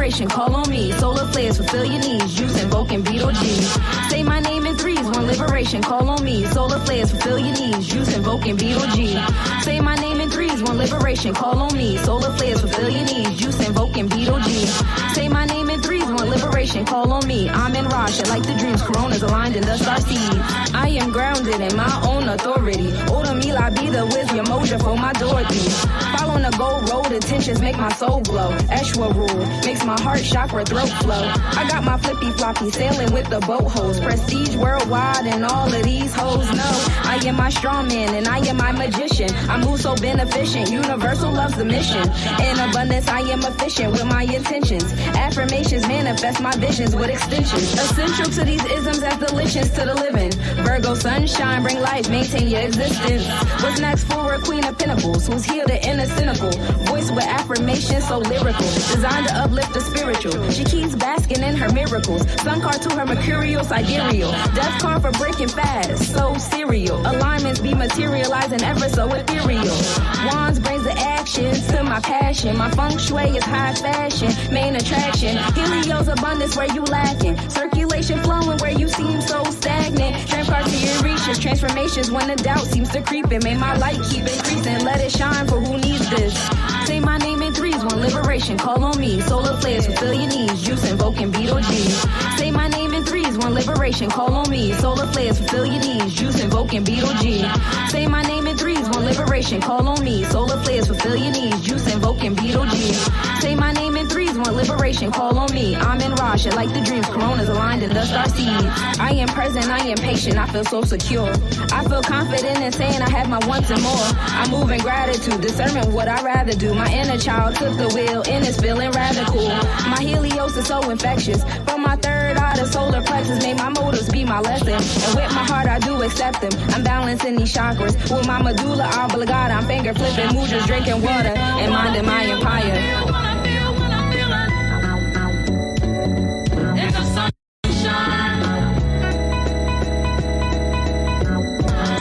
liberation, call on me. Solar flares, fulfill your needs. Juice invoking Beetlejuice. Say my name in threes, one liberation, call on me. Solar flares, fulfill your needs. Juice invoking Beetlejuice. Say my name in threes, one liberation, call on me. Solar flares, fulfill your needs. Juice invoking Beetlejuice. Say my name in threes, one liberation, call on me. I'm in Rasha, like the dreams, coronas aligned in the Starseeds. I am grounded in my own authority. Oda Mila be the wisdom moja for my Dorothy. Following the gold road, intentions make my soul glow. Eshwa rule makes my heart chakra throat flow. I got my flippy floppy sailing with the boat hoes. Prestige worldwide and all of these hoes know I am my strong man and I am my magician. I move so beneficent, universal loves the mission. In abundance I am efficient with my intentions. Affirmations manifest my visions with extensions. Essential to these isms as delicious to the living. Virgo Sunshine, bring life, maintain your existence. What's next for a queen of pentacles who's here to end the cynical? Voice with affirmations so lyrical, designed to uplift the spiritual. She keeps basking in her miracles. Sun card to her mercurial sidereal. Death card for breaking fast, so serial. Alignments be materializing ever so ethereal. Wands brings the actions to my passion. My feng shui is high fashion, main attraction. Helio's abundance where you lacking. Circulation flowing where you seem so stagnant. Strength card to your reaches. Transformations when the doubt seems to creep in. May my light keep increasing. Let it shine for who needs this. Say my name in threes, one liberation, call on me. Solar flares, fulfill your needs. Juice invoking Beetlejuice. Say my name in threes, one liberation, call on me. Solar flares, fulfill your needs. Juice invoking Beetlejuice. Say my name in threes, one liberation, call on me. Solar flares, fulfill your needs. Juice invoking Beetlejuice. Say my name in threes, one liberation, call on me. I'm in Rasha, like the dreams, coronas aligned in the Starseeds. I am present, I am patient, I feel so secure. I feel confident in saying I have my wants and more. I move in gratitude, discernment what I'd rather do. My inner child took the wheel and it's feeling radical. My Helios is so infectious. From my third eye to solar plexus, may my motives be my lesson. And with my heart I do accept them. I'm balancing these chakras. With my medulla oblongata, I'm finger flipping, mudras, drinking water, and minding my empire.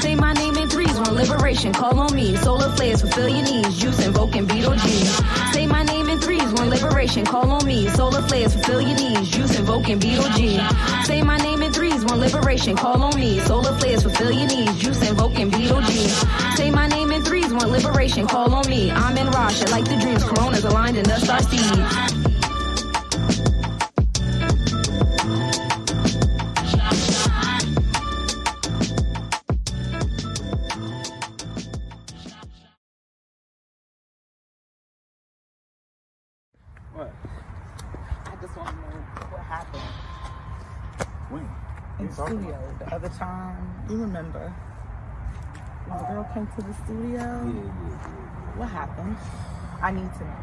Say my name in threes, one liberation, call on me. Solar flares, fulfill your needs. Juice invoking Beetlejuice. Say my name in threes, one liberation, call on me. Solar flares, fulfill your needs. Juice invoking Beetlejuice. Say my name in threes, one liberation, call on me. Solar flares, fulfill your needs. Juice invoking Beetlejuice. Say my name in threes, one liberation, call on me. I'm in Rasha, like the dreams, coronas aligned in the Starseeds. What? I just want to know what happened When? in the studio the other time. You remember when the girl came to the studio? Yeah. What happened? I need to know.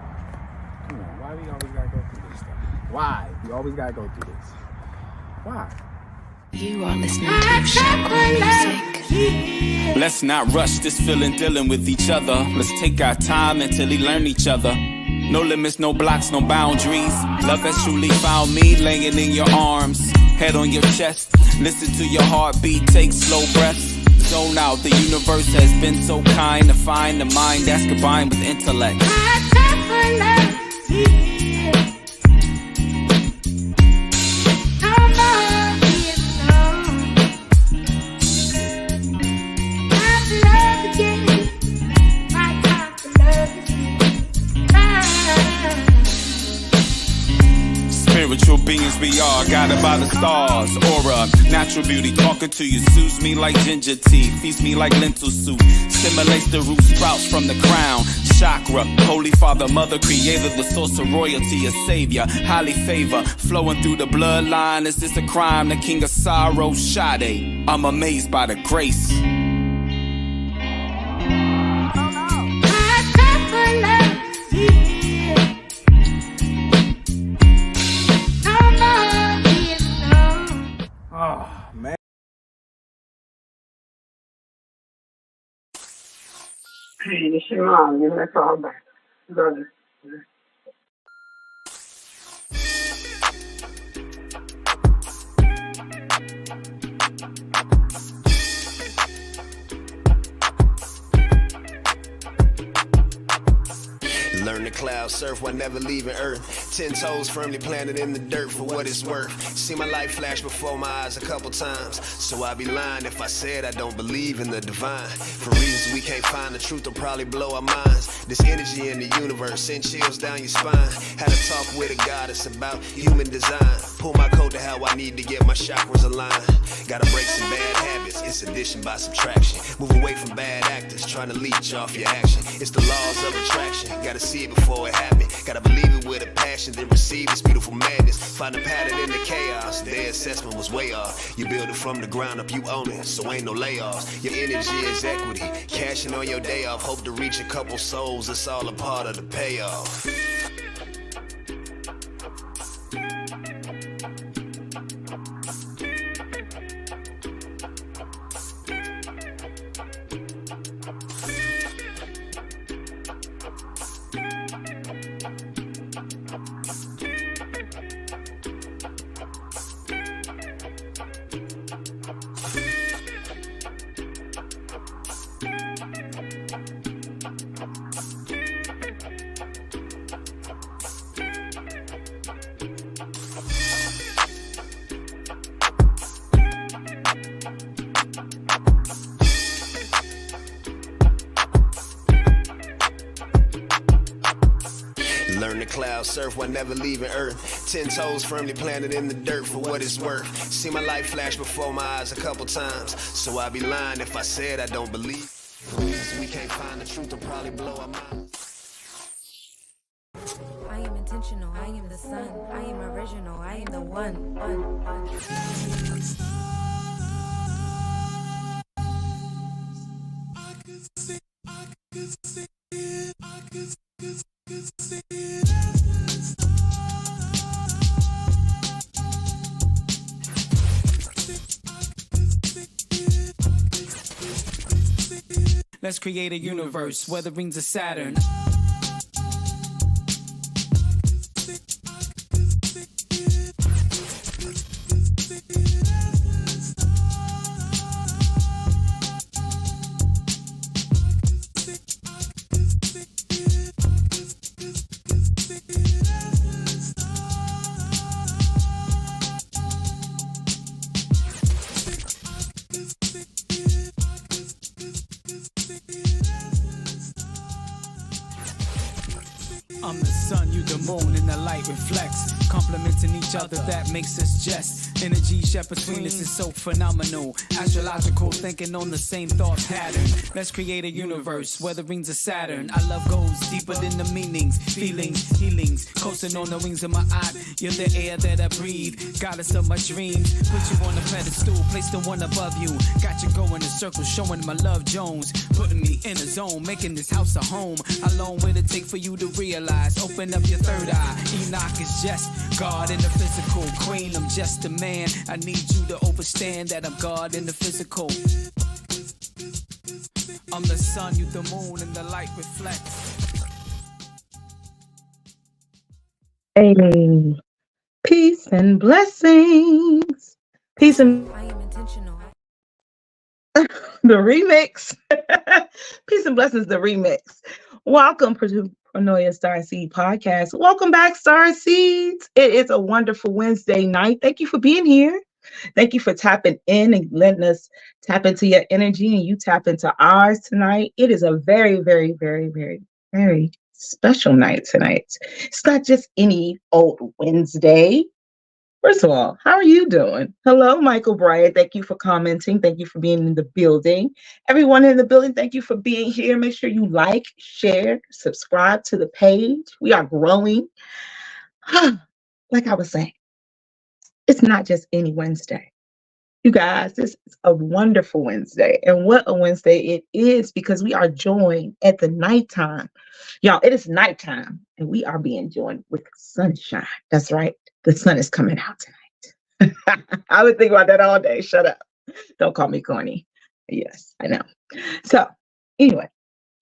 Come on, why we always gotta go through this stuff? Why? We always gotta go through this. Why? You are listening to Chakra Music. Let's not rush this feeling, dealing with each other. Let's take our time until we learn each other. No limits, no blocks, no boundaries. Love has truly found me, laying in your arms. Head on your chest, listen to your heartbeat, take slow breaths. Zone out, the universe has been so kind to find a mind that's combined with intellect. Spiritual beings we are, guided by the stars. Aura, natural beauty, talking to you soothes me like ginger tea, feeds me like lentil soup, stimulates the root sprouts from the crown. Chakra, Holy Father, Mother, Creator, the source of royalty, a savior, highly favor, flowing through the bloodline. Is this a crime? The king of sorrow, Sade. I'm amazed by the grace. Oh, man. Hey, it's your mom. Give me a call back. Love you. Learn the cloud surf while never leaving Earth. 10 toes firmly planted in the dirt for what it's worth. See my life flash before my eyes a couple times, so I'd be lying if I said I don't believe in the divine. For reasons we can't find, the truth will probably blow our minds. This energy in the universe send chills down your spine. Had a talk with a goddess about human design. Pull my code to how I need to get my chakras aligned. Gotta break some bad habits, it's addition by subtraction. Move away from bad actors, trying to leech off your action. It's the laws of attraction, gotta see it before it happens. Gotta believe it with a passion, then receive this beautiful madness. Find a pattern in the chaos, their assessment was way off. You build it from the ground up, you own it, so ain't no layoffs. Your energy is equity, cashing on your day off. Hope to reach a couple souls, it's all a part of the payoff. Learn to cloud surf while never leaving Earth. 10 toes firmly planted in the dirt for what it's worth. See my life flash before my eyes a couple times, so I'd be lying if I said I don't believe. We can't find the truth, will probably blow our minds. I am intentional, I am the sun, I am original, I am the one. Let's create a universe where the rings of Saturn. I'm the sun, you the moon, and the light reflects. Complementing each other, that makes us just. Energy shared between us is so phenomenal. Astrological thinking on the same thought pattern. Let's create a universe where the rings of Saturn. Our love goes deeper than the meanings, feelings, healings. Coasting on the wings of my eye, you're the air that I breathe. Goddess of my dreams, put you on a pedestal, place the one above you. Got you going in circles, showing my love Jones. Putting me in a zone, making this house a home. How long will it take for you to realize? Open up your third eye. Enoch is just God in the physical. Queen, I'm just a man. I need you to understand that I'm God in the physical. I'm the sun, you the moon, and the light reflects. Hey, peace and blessings. Peace and I am intentional. the remix. Peace and blessings, the remix. Welcome to Pronoia Starseed podcast. Welcome back, Starseeds. It is a wonderful Wednesday night. Thank you for being here. Thank you for tapping in and letting us tap into your energy and you tap into ours tonight. It is a very, very, very, very, very special night tonight. It's not just any old Wednesday. First of all, how are you doing? Hello, Michael Bryant. Thank you for commenting. Thank you for being in the building. Everyone in the building, thank you for being here. Make sure you like, share, subscribe to the page. We are growing. Like I was saying, it's not just any Wednesday. You guys, this is a wonderful Wednesday. And what a Wednesday it is, because we are joined at the nighttime. Y'all, it is nighttime and we are being joined with sunshine. That's right. The sun is coming out tonight. I would think about that all day. Shut up. Don't call me corny. Yes, I know. So anyway,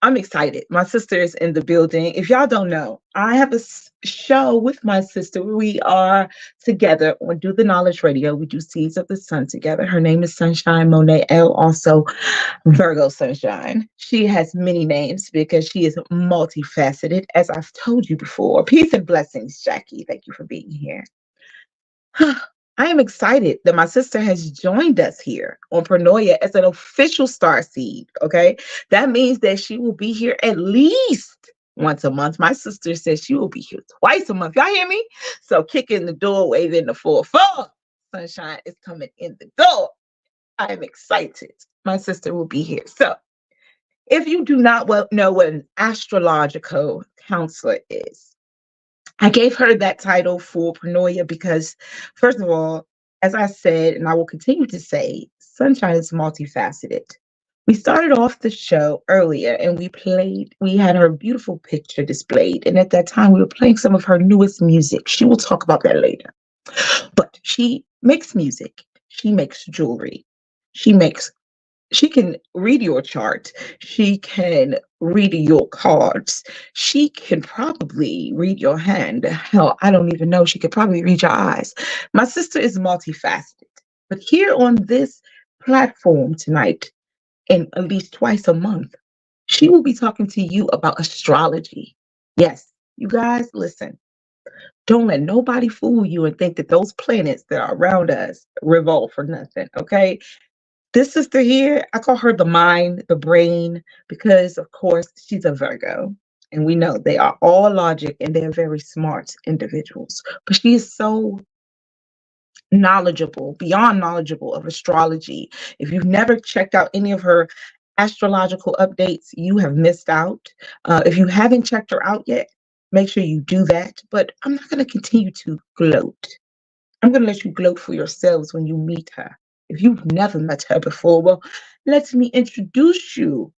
I'm excited. My sister is in the building. If y'all don't know, I have a show with my sister. We are together on Do the Knowledge Radio. We do Seeds of the Sun together. Her name is Sunshine Monié, also Virgo Sunshine. She has many names because she is multifaceted, as I've told you before. Peace and blessings, Jackie. Thank you for being here. I am excited that my sister has joined us here on Paranoia as an official starseed. Okay. That means that she will be here at least once a month. My sister says she will be here twice a month. Y'all hear me? So kick in the door, wave in the 4-4. Sunshine is coming in the door. I am excited. My sister will be here. So if you do not know what an astrological counselor is, I gave her that title for Paranoia because, first of all, as I said, and I will continue to say, Sunshine is multifaceted. We started off the show earlier and we had her beautiful picture displayed. And at that time, we were playing some of her newest music. She will talk about that later. But she makes music. She makes jewelry. She can read your chart. She can read your cards. She can probably read your hand. Hell, I don't even know. She could probably read your eyes. My sister is multifaceted. But here on this platform tonight, and at least twice a month, she will be talking to you about astrology. Yes, you guys, listen. Don't let nobody fool you and think that those planets that are around us revolve for nothing, okay? This sister here, I call her the mind, the brain, because of course she's a Virgo. And we know they are all logic and they're very smart individuals. But she is so knowledgeable, beyond knowledgeable of astrology. If you've never checked out any of her astrological updates, you have missed out. If you haven't checked her out yet, make sure you do that. But I'm not going to continue to gloat. I'm going to let you gloat for yourselves when you meet her. If you've never met her before, well, let me introduce you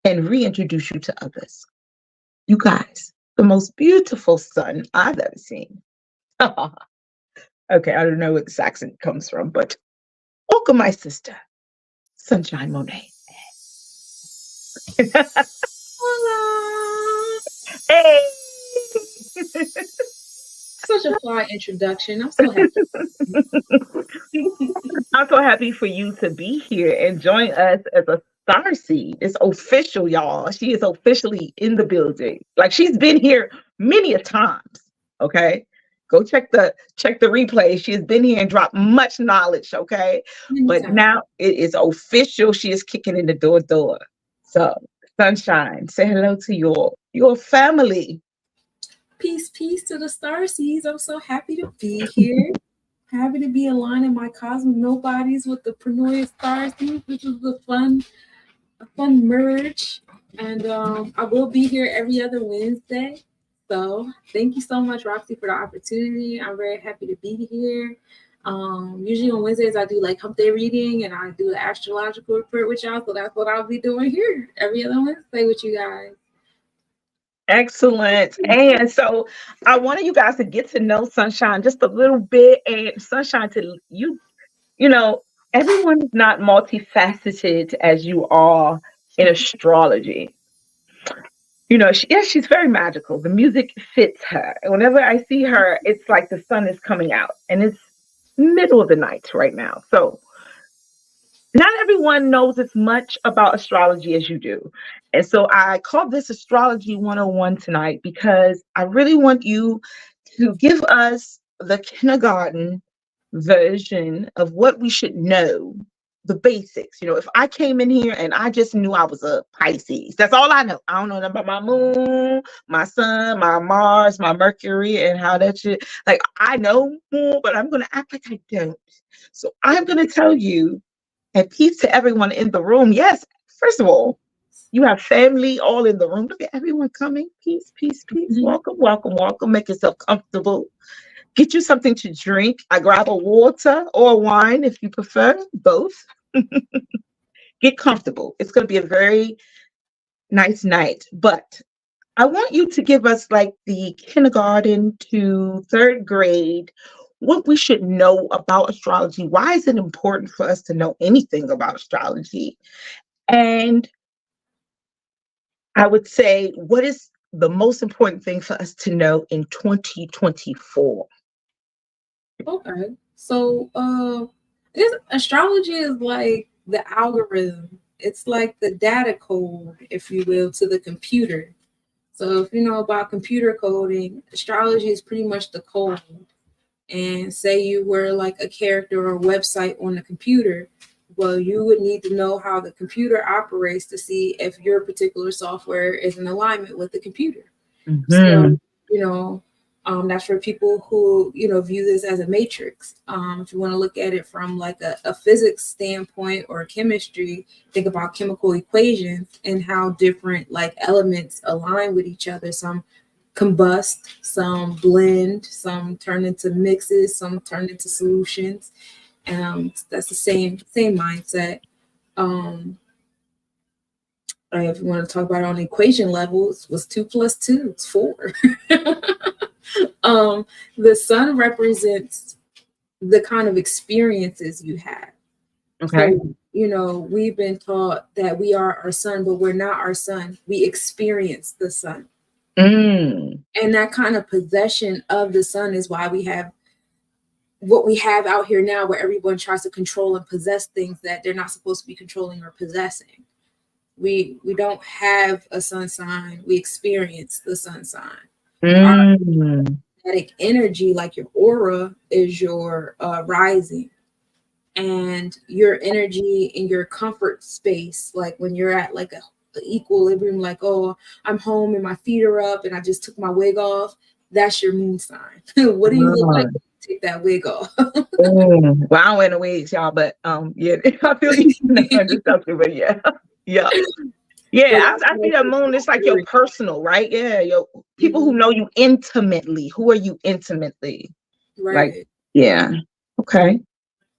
and reintroduce you to others. You guys, the most beautiful sun I've ever seen. Okay, I don't know where this accent comes from, but welcome, my sister, Sunshine Monié. Hola. Hey! Such a fly introduction. I'm so happy. I'm so happy for you to be here and join us as a starseed. It's official, y'all. She is officially in the building. Like she's been here many a times. Okay. Go check the replay. She has been here and dropped much knowledge. Okay. But now it is official. She is kicking in the door. So Sunshine, say hello to your family. Peace to the Starseeds. I'm so happy to be here. Happy to be aligning my cosmic nobodies with the Paranoia Starseeds. This is a fun merge. And I will be here every other Wednesday. So thank you so much, Roxy, for the opportunity. I'm very happy to be here. Usually on Wednesdays I do like hump day reading and I do the astrological report with y'all. So that's what I'll be doing here every other Wednesday with you guys. Excellent. And so I wanted you guys to get to know Sunshine just a little bit. And Sunshine, to you know, everyone is not multifaceted as you are in astrology. You know, she's very magical. The music fits her. And whenever I see her, it's like the sun is coming out. And it's middle of the night right now. So not everyone knows as much about astrology as you do. And so I call this Astrology 101 tonight because I really want you to give us the kindergarten version of what we should know, the basics. You know, if I came in here and I just knew I was a Pisces, that's all I know. I don't know nothing about my moon, my sun, my Mars, my Mercury, and how that shit. Like, I know more, but I'm going to act like I don't. So I'm going to tell you, and peace to everyone in the room. Yes, first of all, you have family all in the room. Look at everyone coming. Peace. Mm-hmm. Welcome. Make yourself comfortable. Get you something to drink. I grab a water or a wine if you prefer, both. Get comfortable. It's going to be a very nice night. But I want you to give us like the kindergarten to third grade, what we should know about astrology. Why is it important for us to know anything about astrology? And I would say, what is the most important thing for us to know in 2024? Okay. So astrology is like the algorithm. It's like the data code, if you will, to the computer. So if you know about computer coding, astrology is pretty much the code. And say you were like a character or a website on the computer, well, you would need to know how the computer operates to see if your particular software is in alignment with the computer. So, you know, that's for people who, view this as a matrix. If you want to look at it from like a physics standpoint or chemistry, think about chemical equations and how different like elements align with each other. Some combust, some blend, some turn into mixes, some turn into solutions. That's the same mindset. If you want to talk about it on equation levels, was 2 + 2, it's 4. The sun represents the kind of experiences you have. Okay. So, we've been taught that we are our sun, but we're not our sun. We experience the sun. And that kind of possession of the sun is why we have what we have out here now, where everyone tries to control and possess things that they're not supposed to be controlling or possessing. We don't have a sun sign. We experience the sun sign. Our magnetic energy, like your aura, is your rising. And your energy in your comfort space, like when you're at like a equilibrium, like, oh, I'm home and my feet are up and I just took my wig off, that's your moon sign. What do you look like when you take that wig off? Well, I don't wear no wigs, y'all, but yeah, I feel you under something, but yeah. I see the moon. It's like your personal, right? Yeah, your people who know you intimately. Who are you intimately? Right. Like, yeah. Okay.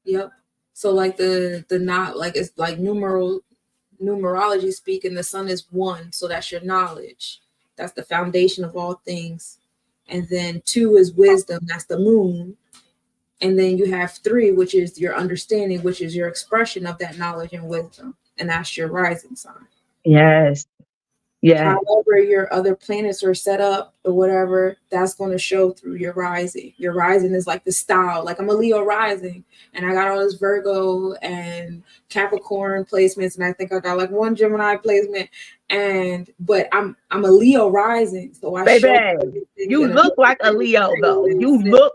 Yep. So like the not like it's like numerology speaking, the sun is 1, so that's your knowledge. That's the foundation of all things. And then 2 is wisdom, that's the moon. And then you have 3, which is your understanding, which is your expression of that knowledge and wisdom, and that's your rising sign. Yes. Yeah. However your other planets are set up or whatever, that's going to show through your rising. Your rising is like the style. Like I'm a Leo rising, and I got all this Virgo and Capricorn placements, and I think I got like 1 Gemini placement. But I'm a Leo rising, so I baby, you look like a Leo though. You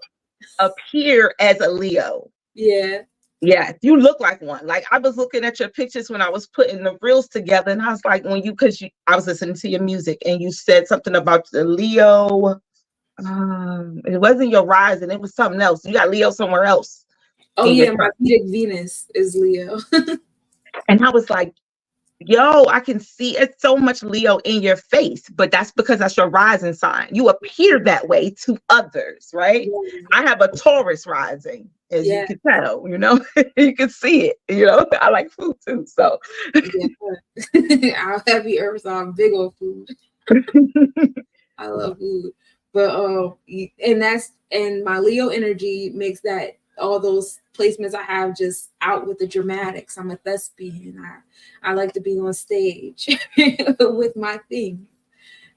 appear as a Leo. Yeah. Yeah, you look like one. Like I was looking at your pictures when I was putting the reels together, and I was like, I was listening to your music, and you said something about the Leo. It wasn't your rising; it was something else. You got Leo somewhere else. Oh yeah, my Vedic Venus is Leo. And I was like, yo, I can see it's so much Leo in your face, but that's because that's your rising sign. You appear that way to others, right? Yeah. I have a Taurus rising, as you can tell, you can see it, I like food too, so. I'll heavy earth, so I'm big on food. I love food, but and my Leo energy makes that all those placements I have just out with the dramatics. I'm a thespian. I like to be on stage with my thing.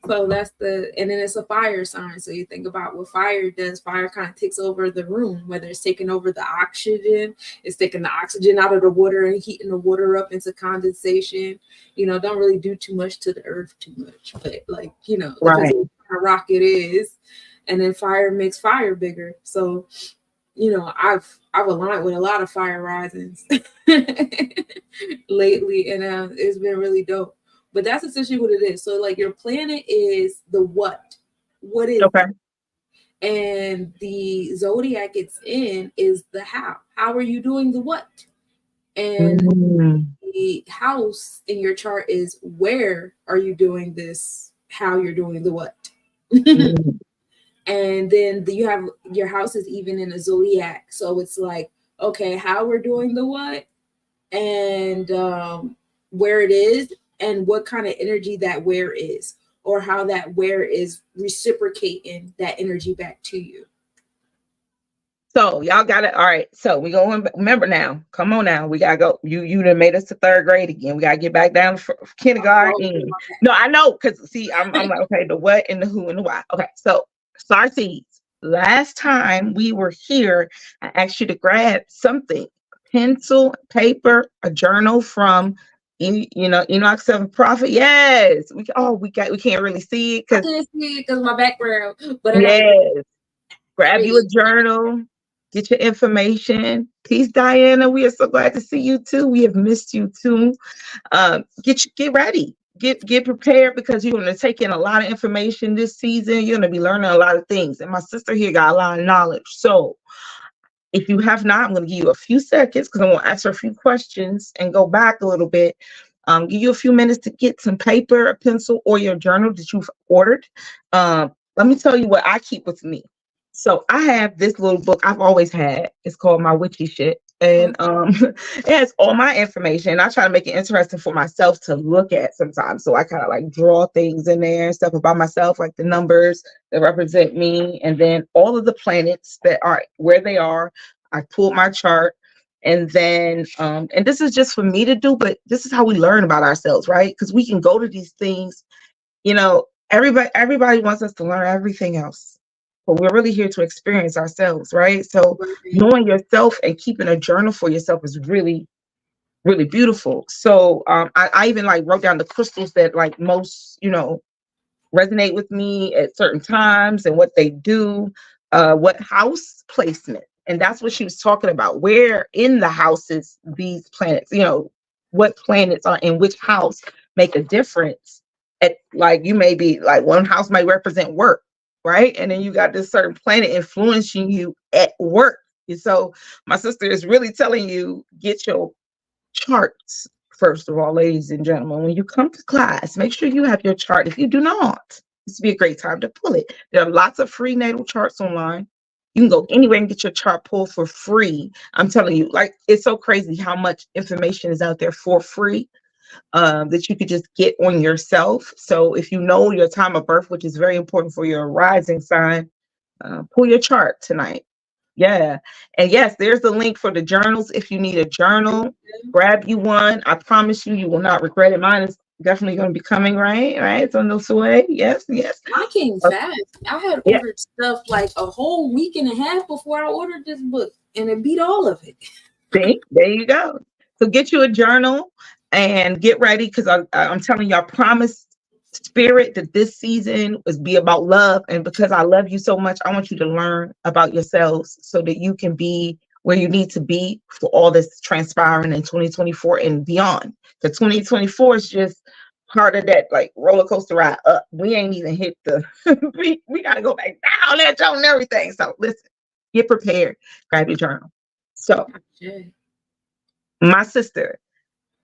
So and then it's a fire sign. So you think about what fire does. Fire kind of takes over the room, whether it's taking over the oxygen, it's taking the oxygen out of the water and heating the water up into condensation. Don't really do too much to the earth too much, but like, right. A rocket is, and then fire makes fire bigger. So I've aligned with a lot of fire risings lately, and it's been really dope. But that's essentially what it is. So like your planet is the what is okay, it? And the zodiac it's in is the how. How are you doing the what? And the house in your chart is where are you doing this? How you're doing the what? And then you have your house is even in a zodiac. So it's like, okay, how we're doing the what and where it is and what kind of energy that where is, or how that where is reciprocating that energy back to you. So y'all got it. All right. So we going. Remember now. Come on now. We gotta go. You done made us to third grade again. We gotta get back down to kindergarten. No, I know. Cause see, I'm like, okay, the what and the who and the why. Okay. So Starseeds. Last time we were here, I asked you to grab something: pencil, paper, a journal from. Enoch Seventh Prophet. Yes, we can't really see it I can't see it because my background. But yes, grab you a journal. Get your information. Peace, Diana. We are so glad to see you too. We have missed you too. Get ready. Get prepared because you're going to take in a lot of information this season. You're going to be learning a lot of things. And my sister here got a lot of knowledge. So if you have not, I'm going to give you a few seconds because I'm going to ask her a few questions and go back a little bit. Give you a few minutes to get some paper, a pencil, or your journal that you've ordered. Let me tell you what I keep with me. So I have this little book I've always had. It's called My Witchy Shit. And it has all my information. I try to make it interesting for myself to look at sometimes. So I kind of like draw things in there and stuff about myself, like the numbers that represent me. And then all of the planets that are where they are. I pulled my chart. And then, and this is just for me to do, but this is how we learn about ourselves, right? Because we can go to these things, everybody wants us to learn everything else. But we're really here to experience ourselves, right? So knowing yourself and keeping a journal for yourself is really, really beautiful. So I even like wrote down the crystals that like most, resonate with me at certain times and what they do, what house placement. And that's what she was talking about. Where in the houses these planets, what planets are in which house make a difference. At like you may be like one house might represent work, right? And then you got this certain planet influencing you at work. And so my sister is really telling you, get your charts. First of all, ladies and gentlemen, when you come to class, make sure you have your chart. If you do not, this would be a great time to pull it. There are lots of free natal charts online. You can go anywhere and get your chart pulled for free. I'm telling you, like, it's so crazy how much information is out there for free that you could just get on yourself. So if you know your time of birth, which is very important for your rising sign, pull your chart tonight. Yeah. And yes, there's the link for the journals. If you need a journal, grab you one. I promise you, you will not regret it. Mine is definitely going to be coming, right? It's on the way. Yes. I came fast. I had ordered stuff like a whole week and a half before I ordered this book, and it beat all of it. See, there you go. So get you a journal and get ready because I'm telling you, I promise spirit that this season was be about love. And because I love you so much, I want you to learn about yourselves so that you can be where you need to be for all this transpiring in 2024 and beyond. The 2024 is just part of that like roller coaster ride up. We ain't even hit the we gotta go back down that joint and everything. So listen, get prepared, grab your journal. So my sister,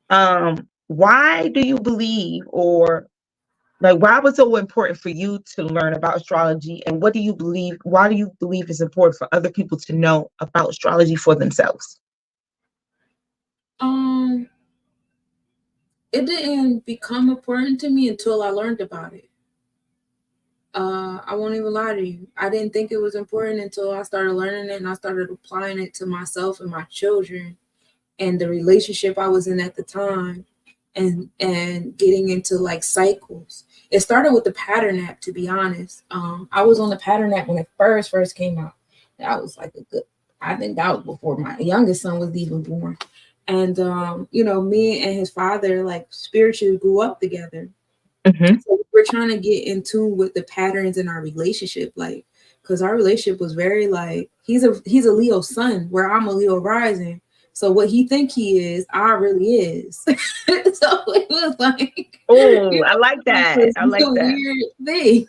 why do you believe, or like, why was it so important for you to learn about astrology, and what do you believe? Why do you believe it's important for other people to know about astrology for themselves? It didn't become important to me until I learned about it. I won't even lie to you. I didn't think it was important until I started learning it and I started applying it to myself and my children and the relationship I was in at the time, and getting into like cycles. It started with the pattern app, to be honest. I was on the pattern app when it first came out. That was like I think that was before my youngest son was even born. And me and his father like spiritually grew up together. Mm-hmm. So we're trying to get in tune with the patterns in our relationship, like, because our relationship was very like he's a Leo sun, where I'm a Leo rising. So what he think he is, I really is. So it was like, oh, I like that. I like that weird thing.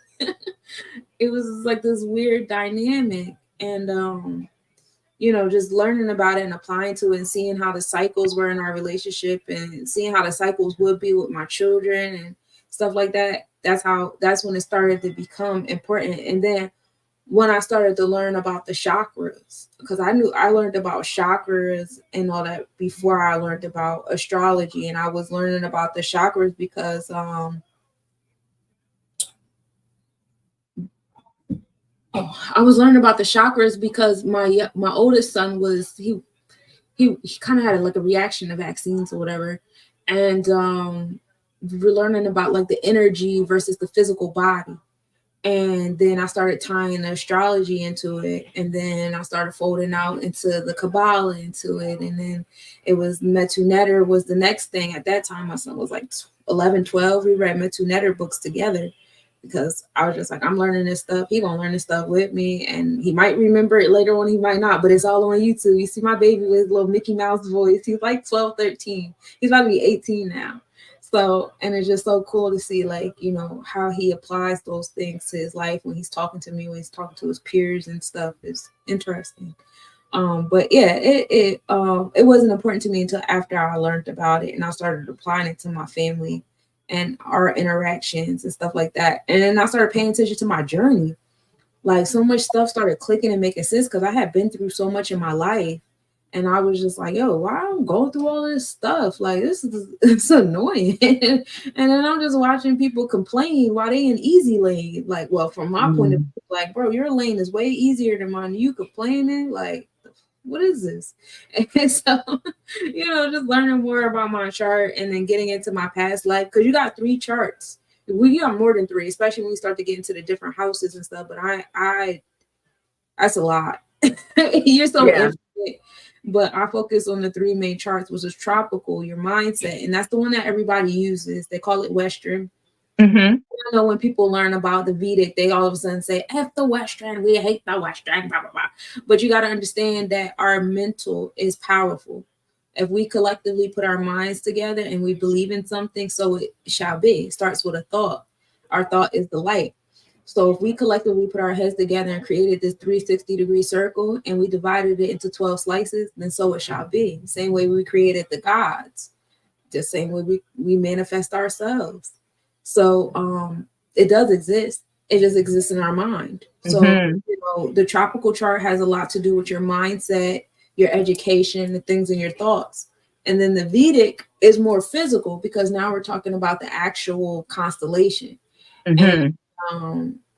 It was like this weird dynamic, and just learning about it and applying to it and seeing how the cycles were in our relationship and seeing how the cycles would be with my children and stuff like that. That's when it started to become important. And then when I started to learn about the chakras, because I learned about chakras and all that before I learned about astrology, and I was learning about the chakras because I was learning about the chakras because my oldest son was he kind of had like a reaction to vaccines or whatever, and we're learning about like the energy versus the physical body. And then I started tying the astrology into it. And then I started folding out into the Kabbalah into it. And then it was Metu Neter was the next thing. At that time, my son was like 11, 12. We read Metu Neter books together because I was just like, I'm learning this stuff. He gonna learn this stuff with me. And he might remember it later on. He might not, but it's all on YouTube. You see my baby with his little Mickey Mouse voice. He's like 12, 13. He's about to be 18 now. So, and it's just so cool to see, like, you know, how he applies those things to his life when he's talking to me, when he's talking to his peers and stuff. Is interesting. But yeah, it wasn't important to me until after I learned about it and I started applying it to my family and our interactions and stuff like that. And then I started paying attention to my journey. Like, so much stuff started clicking and making sense because I had been through so much in my life. And I was just like, yo, why am I going through all this stuff? Like, it's annoying. And then I'm just watching people complain while they in easy lane. Like, well, from my point of view, like, bro, your lane is way easier than mine. You complaining? Like, what is this? And so, you know, just learning more about my chart and then getting into my past life. Because you got 3 charts. We got more than 3, especially when we start to get into the different houses and stuff. But I that's a lot. You're so infinite. But I focus on the 3 main charts, which is tropical, your mindset. And that's the one that everybody uses. They call it Western. I know when people learn about the Vedic, they all of a sudden say, F the Western, we hate the Western, blah, blah, blah. But you got to understand that our mental is powerful. If we collectively put our minds together and we believe in something, so it shall be. It starts with a thought. Our thought is the light. So if we collectively put our heads together and created this 360-degree circle and we divided it into 12 slices, then so it shall be. The same way we created the gods, the same way we manifest ourselves. So it does exist. It just exists in our mind. So you know, the tropical chart has a lot to do with your mindset, your education, the things in your thoughts. And then the Vedic is more physical because now we're talking about the actual constellation. And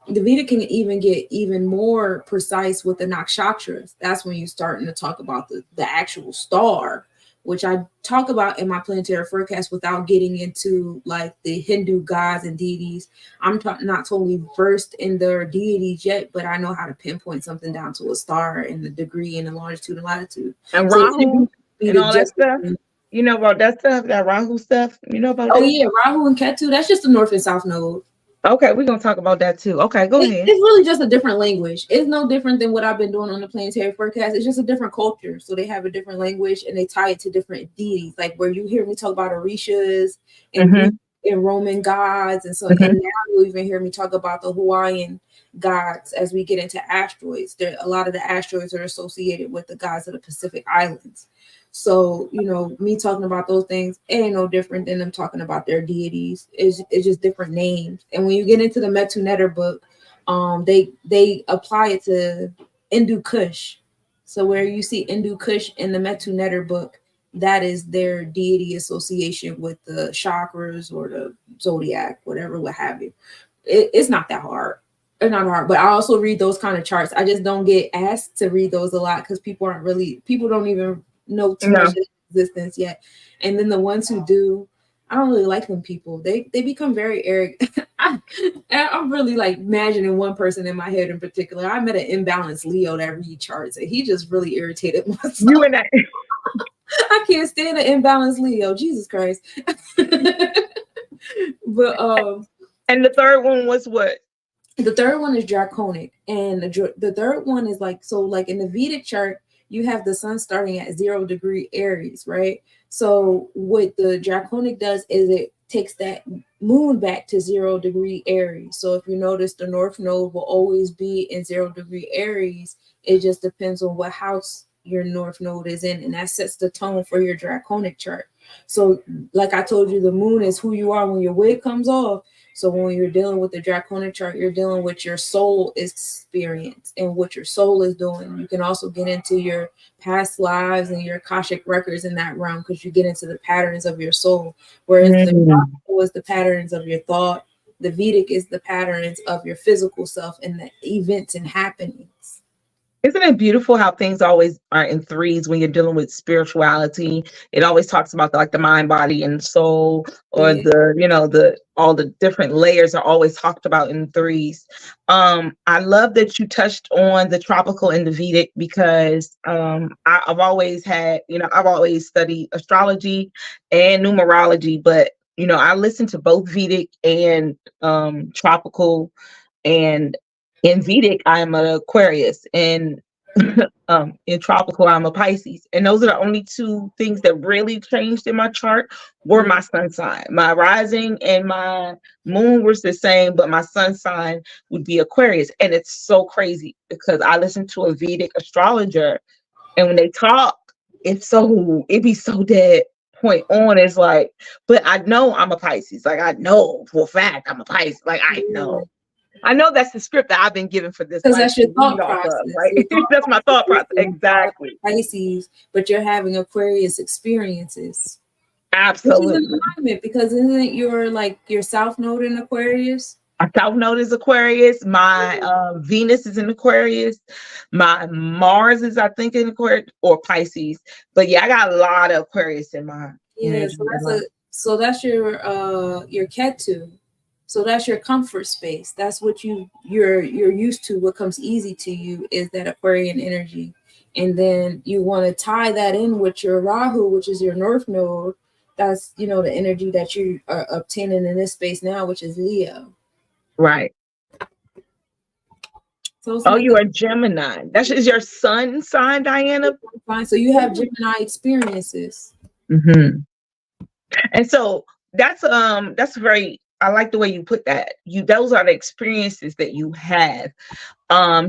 the Vedic can even get even more precise with the nakshatras. That's when you're starting to talk about the actual star, which I talk about in my planetary forecast without getting into like the Hindu gods and deities. I'm not totally versed in their deities yet, but I know how to pinpoint something down to a star and the degree and the longitude and latitude. And So Rahu and all that stuff. You know about that stuff, that Rahu stuff? You know about that? Oh, yeah, Rahu and Ketu, that's just the north and south node. Okay, we're going to talk about that too. Okay, go ahead. It's really just a different language. It's no different than what I've been doing on the planetary forecast. It's just a different culture. So they have a different language and they tie it to different deities. Like where you hear me talk about Orishas and Greek and Roman gods. And so and now you even hear me talk about the Hawaiian gods as we get into asteroids. A lot of the asteroids are associated with the gods of the Pacific Islands. So, you know, me talking about those things ain't no different than them talking about their deities. It's just different names. And when you get into the Metu Neter book, they apply it to Hindu Kush. So where you see Hindu Kush in the Metu Neter book, that is their deity association with the chakras or the zodiac, whatever, what have you. It's not that hard. It's not hard, but I also read those kind of charts. I just don't get asked to read those a lot because people don't even know too much of existence yet. And then the ones who do, I don't really like them people. They become very arrogant. I'm really like imagining one person in my head in particular. I met an imbalanced Leo that read charts and he just really irritated myself. You and I. I can't stand an imbalanced Leo. Jesus Christ. But and the third one was what? The third one is draconic. And the third one is like, so like in the Vedic chart, you have the sun starting at 0 degree Aries, right? So what the draconic does is it takes that moon back to 0 degree Aries. So if you notice, the north node will always be in 0 degree Aries. It just depends on what house your north node is in, and that sets the tone for your draconic chart. So like I told you, the moon is who you are when your wig comes off. So when you're dealing with the draconic chart, you're dealing with your soul experience and what your soul is doing. You can also get into your past lives and your Akashic records in that realm because you get into the patterns of your soul. Whereas the tropical is the patterns of your thought, the Vedic is the patterns of your physical self and the events and happenings. Isn't it beautiful how things always are in threes when you're dealing with spirituality? It always talks about the mind, body, and soul, or Yeah. the all the different layers are always talked about in threes. I love that you touched on the tropical and the Vedic because I've always had, I've always studied astrology and numerology, but I listen to both Vedic and tropical. And in Vedic, I'm an Aquarius, and in tropical, I'm a Pisces. And those are the only two things that really changed in my chart were my sun sign. My rising and my moon was the same, but my sun sign would be Aquarius. And it's so crazy because I listen to a Vedic astrologer, and when they talk, it be so dead point on. It's like, but I know I'm a Pisces. Like, I know for a fact I'm a Pisces. Like, I know that's the script that I've been given for this. Because that's your thought process. Right? That's my thought process. Exactly. Pisces, but you're having Aquarius experiences. Absolutely. Which is an alignment because isn't your South Node in Aquarius? My South Node is Aquarius. My Venus is in Aquarius. My Mars is, I think, in Aquarius or Pisces. But yeah, I got a lot of Aquarius in my energy. So that's your Ketu. So that's your comfort space. That's what you're used to. What comes easy to you is that Aquarian energy. And then you want to tie that in with your Rahu, which is your North Node. That's, the energy that you are obtaining in this space now, which is Leo. Right. So you are Gemini. That is your sun sign, Diana? Fine. So you have Gemini experiences. Mm-hmm. And so that's very, I like the way you put that. Those are the experiences that you have.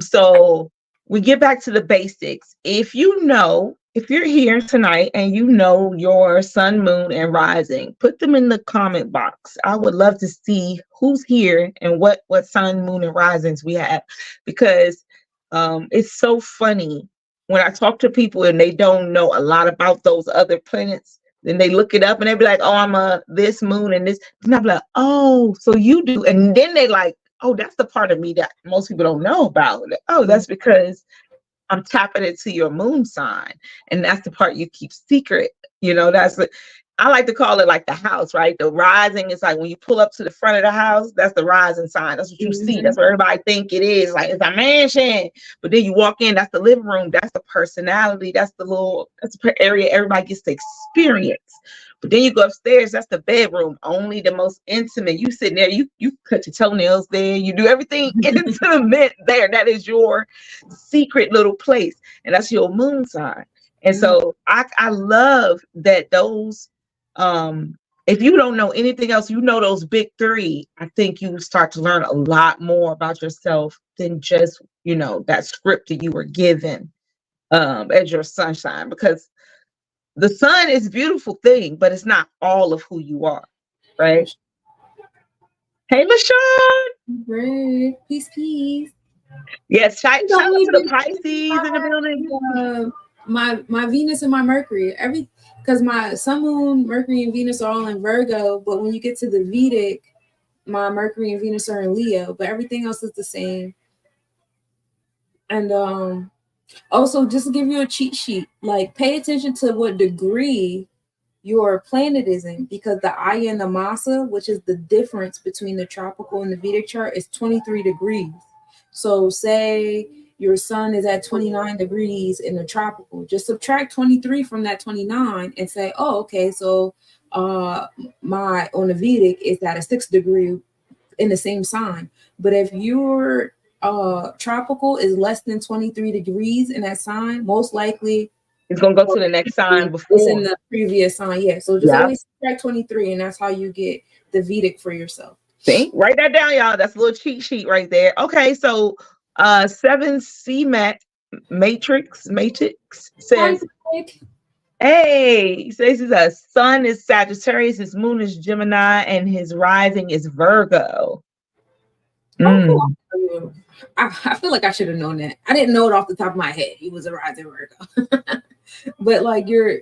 So we get back to the basics. If you're here tonight and you know your sun, moon, and rising, put them in the comment box. I would love to see who's here and what sun, moon, and risings we have, because it's so funny when I talk to people and they don't know a lot about those other planets. Then they look it up and they be like, oh, I'm a this moon and this. And I'm like, oh, so you do. And then they like, oh, that's the part of me that most people don't know about. Oh, that's because I'm tapping into your moon sign. And that's the part you keep secret. I like to call it like the house, right? The rising is like when you pull up to the front of the house, that's the rising sign. That's what you see. That's what everybody think it is. Like, it's a mansion. But then you walk in, that's the living room. That's the personality. That's the area everybody gets to experience. But then you go upstairs, that's the bedroom. Only the most intimate. You sitting there, you cut your toenails there. You do everything intimate there. That is your secret little place. And that's your moon sign. And so I love that those, if you don't know anything else, those big three, I think you start to learn a lot more about yourself than just, that script that you were given as your sunshine, because the sun is a beautiful thing, but it's not all of who you are, right? Hey, LaShawn. Great. Peace. Yes, shout out to the Pisces in the building. My Venus and my Mercury, because my Sun, Moon, Mercury, and Venus are all in Virgo, but when you get to the Vedic, my Mercury and Venus are in Leo, but everything else is the same. And also, just to give you a cheat sheet, like pay attention to what degree your planet is in, because the Aya and the Masa, which is the difference between the tropical and the Vedic chart, is 23 degrees. So say your sun is at 29 degrees in the tropical, just subtract 23 from that 29 and say, oh, okay, so my on the Vedic is at a 6 degree in the same sign. But if your tropical is less than 23 degrees in that sign, most likely it's gonna go to the next sign before it's in the previous sign. Yeah. So just always subtract 23, and that's how you get the Vedic for yourself. See, write that down, y'all. That's a little cheat sheet right there. Okay, so 7C Matrix says, hey, he says his sun is Sagittarius, his moon is Gemini, and his rising is Virgo. I feel like I should have known that. I didn't know it off the top of my head. He was a rising Virgo. But like your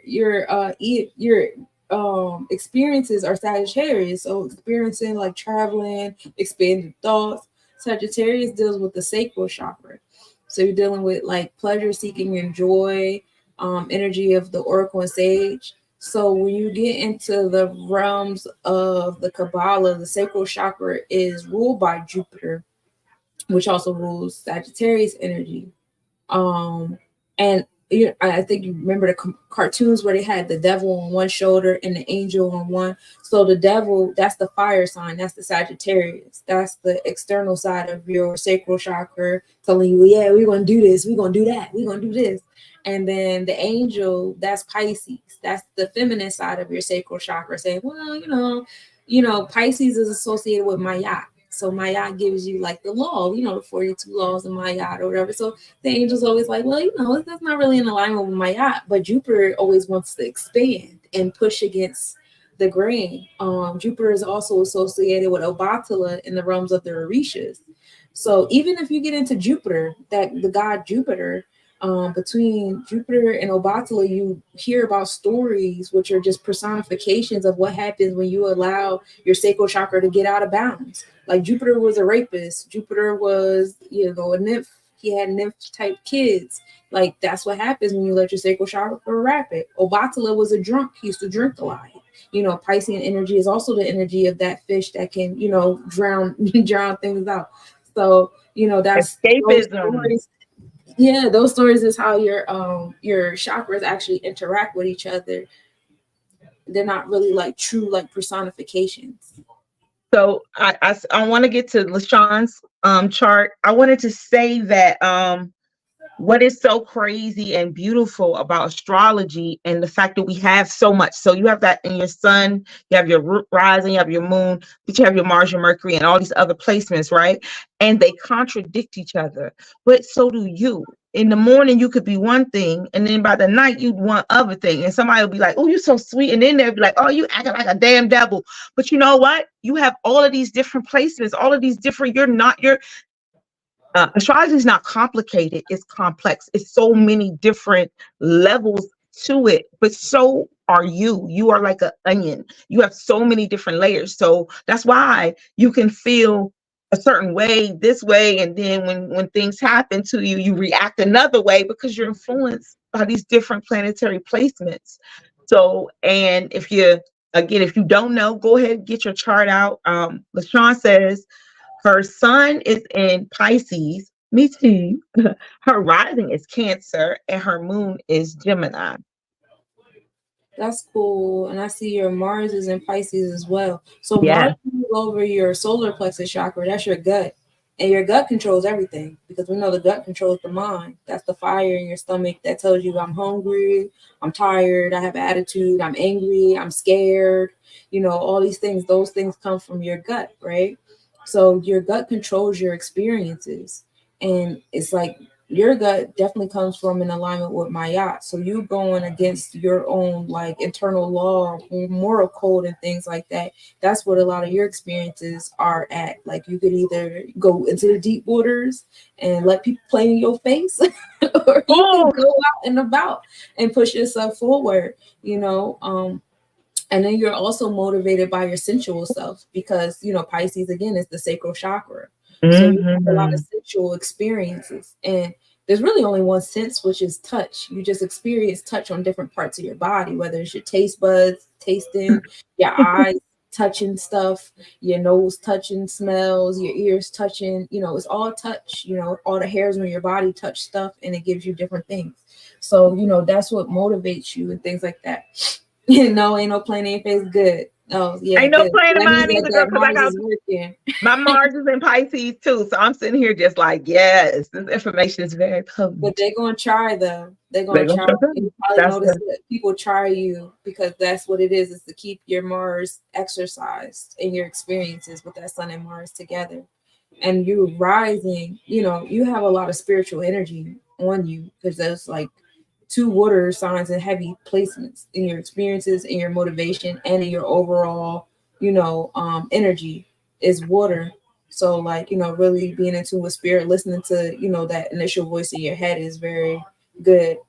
experiences are Sagittarius. So experiencing like traveling, expanded thoughts. Sagittarius deals with the sacral chakra. So you're dealing with like pleasure seeking and joy, energy of the Oracle and Sage. So when you get into the realms of the Kabbalah, the sacral chakra is ruled by Jupiter, which also rules Sagittarius energy. And I think you remember the cartoons where they had the devil on one shoulder and the angel on one. So the devil, that's the fire sign, that's the Sagittarius. That's the external side of your sacral chakra telling you, yeah, we're going to do this, we're going to do that, we're going to do this. And then the angel, that's Pisces. That's the feminine side of your sacral chakra saying, well, Pisces is associated with Mayat. So Mayat gives you like the law, the 42 laws of Mayat or whatever. So the angel's always like, well, that's not really in alignment with Mayat, but Jupiter always wants to expand and push against the grain. Jupiter is also associated with Obatala in the realms of the Orishas. So even if you get into Jupiter, that the god Jupiter, between Jupiter and Obatala, you hear about stories which are just personifications of what happens when you allow your sacral chakra to get out of bounds. Like Jupiter was a rapist. Jupiter was, a nymph. He had nymph type kids. Like that's what happens when you let your sacral chakra wrap it. Obatala was a drunk. He used to drink a lot. Piscean energy is also the energy of that fish that can, drown things out. So, that's escapism. Those stories is how your chakras actually interact with each other. They're not really like true like personifications. So I want to get to LaShawn's chart. I wanted to say that what is so crazy and beautiful about astrology and the fact that we have so much. So you have that in your sun, you have your rising, you have your moon, but you have your Mars, your Mercury, and all these other placements, right? And they contradict each other, but so do you. In the morning, you could be one thing, and then by the night, you'd one other thing. And somebody will be like, oh, you're so sweet. And then they'll be like, oh, you acting like a damn devil. But you know what? You have all of these different placements, all of these different, astrology is not complicated, it's complex. It's so many different levels to it, but so are you. You are like an onion. You have so many different layers. So that's why you can feel a certain way this way, and then when things happen to you, you react another way because you're influenced by these different planetary placements. So, and if you don't know, go ahead and get your chart out. LaShawn says her sun is in Pisces. Me too. Her rising is Cancer and her moon is Gemini. That's cool. And I see your Mars is in Pisces as well. So Yeah. Mars moves over your solar plexus chakra. That's your gut. And your gut controls everything because we know the gut controls the mind. That's the fire in your stomach that tells you I'm hungry, I'm tired, I have attitude, I'm angry, I'm scared. All these things, those things come from your gut, right? So your gut controls your experiences. And it's like your gut definitely comes from an alignment with Mayat. So you going against your own like internal law, moral code and things like that. That's what a lot of your experiences are at. Like you could either go into the deep waters and let people play in your face, or you can go out and about and push yourself forward, and then you're also motivated by your sensual self because, Pisces, again, is the sacral chakra. So you have a lot of sensual experiences. And there's really only one sense, which is touch. You just experience touch on different parts of your body, whether it's your taste buds, tasting, your eyes touching stuff, your nose touching smells, your ears touching, it's all touch, all the hairs on your body touch stuff and it gives you different things. So, that's what motivates you and things like that. No, ain't no playing in your face. Good. Oh, yeah. Ain't no playing in mine either, girl, because I got my Mars is in Pisces too. So I'm sitting here just like, yes, this information is very potent. But they're gonna try though. They're gonna try. You probably notice that people try you because that's what it is to keep your Mars exercised in your experiences with that Sun and Mars together. And you rising, you have a lot of spiritual energy on you because there's like 2 water signs and heavy placements in your experiences, in your motivation, and in your overall, energy is water. So like, really being in tune with spirit, listening to, that initial voice in your head is very good.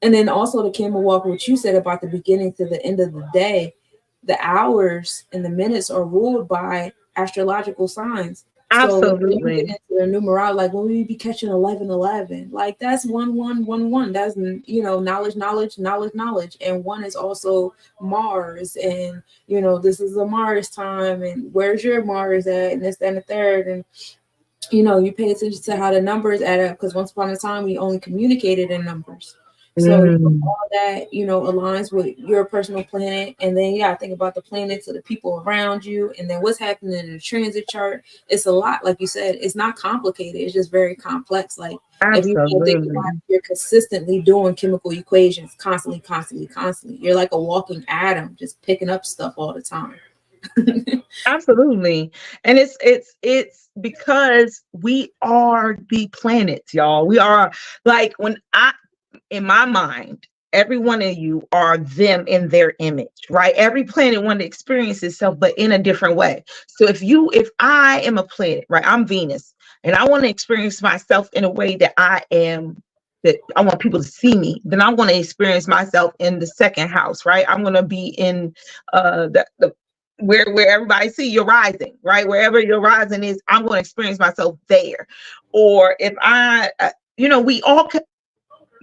And then also the camel walk, what you said about the beginning to the end of the day, the hours and the minutes are ruled by astrological signs. So when you Absolutely. get into the numerology, like when we be catching 11, like that's 1111. That's, you know, knowledge, and one is also Mars, and you know, this is a Mars time, and where's your Mars at, and this, that, and the third, and you know, you pay attention to how the numbers add up, because once upon a time we only communicated in numbers. So all that, you know, aligns with your personal planet. And then you gotta think about the planets of the people around you, and then what's happening in the transit chart. It's a lot, like you said, it's not complicated, it's just very complex. Like if you think about it, you're consistently doing chemical equations constantly. You're like a walking atom, just picking up stuff all the time. Absolutely. And it's because we are the planets, y'all. We are, like, in my mind, every one of you are them in their image, right? Every planet want to experience itself, but in a different way. So if I am a planet, right? I'm Venus, and I want to experience myself in a way that I want people to see me, then I'm going to experience myself in the second house, right? I'm going to be in where everybody see your rising, right? Wherever your rising is, I'm going to experience myself there. Or if we all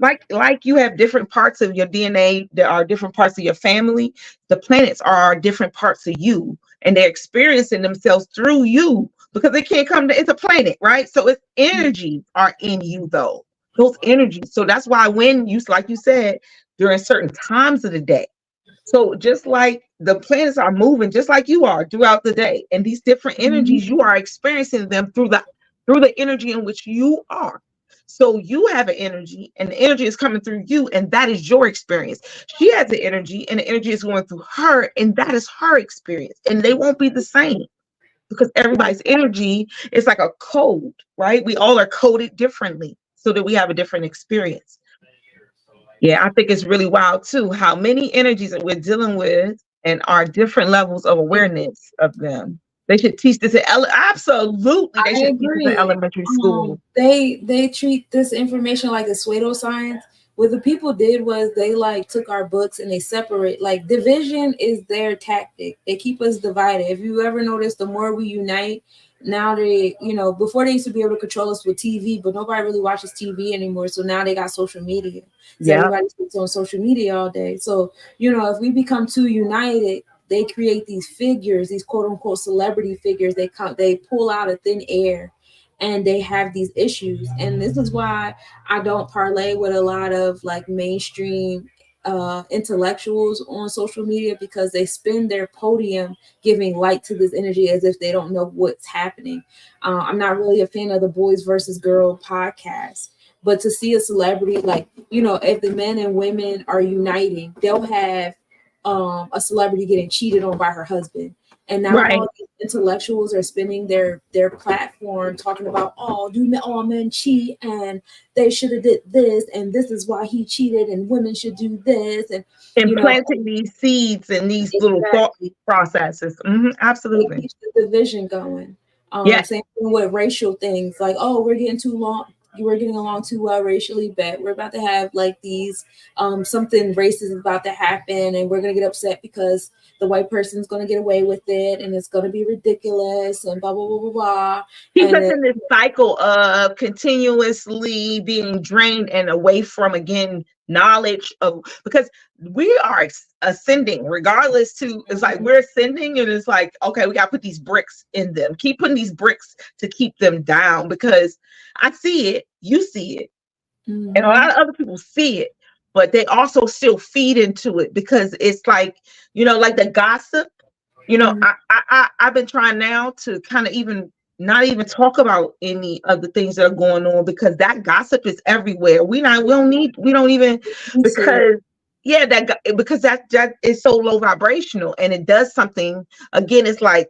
like you have different parts of your DNA. There are different parts of your family. The planets are different parts of you, and they're experiencing themselves through you, because they can't come to, it's a planet, right? So its energies are in you, though, those energies. So that's why when you, like you said, during certain times of the day, so just like the planets are moving, just like you are throughout the day, and these different energies, you are experiencing them through the energy in which you are. So you have an energy, and the energy is coming through you, and that is your experience. She has the energy, and the energy is going through her, and that is her experience. And they won't be the same, because everybody's energy is like a code, right? We all are coded differently so that we have a different experience. Yeah, I think it's really wild too, how many energies that we're dealing with and our different levels of awareness of them. They should teach this absolutely. They should teach this in elementary school. They treat this information like a pseudoscience. What the people did was they like took our books and they separate. Like division is their tactic. They keep us divided. If you ever notice, the more we unite, now they, before they used to be able to control us with TV, but nobody really watches TV anymore. So now they got social media. So everybody sits on social media all day. So, if we become too united, they create these figures, these quote unquote celebrity figures. They pull out of thin air, and they have these issues. And this is why I don't parlay with a lot of like mainstream intellectuals on social media, because they spend their podium giving light to this energy as if they don't know what's happening. I'm not really a fan of the Boys versus Girl podcast, but to see a celebrity, like, if the men and women are uniting, they'll have a celebrity getting cheated on by her husband. And now all these intellectuals are spending their platform talking about, all men cheat, and they should have did this, and this is why he cheated, and women should do this, and planting these seeds and these little thought processes. Absolutely, it keeps the division going. Same thing with racial things, like, we're getting along too well racially, but we're about to have like these something racist is about to happen, and we're gonna get upset because the white person's gonna get away with it, and it's gonna be ridiculous, and blah blah blah blah blah. Keep us in this cycle of continuously being drained and away from, again, knowledge of, because we are ascending regardless to, it's like we're ascending, and it's like, okay, we got to put these bricks in them, keep putting these bricks to keep them down, because I see it, you see it, and a lot of other people see it, but they also still feed into it, because it's like, like the gossip, I've been trying now to kind of not even talk about any of the things that are going on, because that gossip is everywhere. Because that is so low vibrational, and it does something. Again, it's like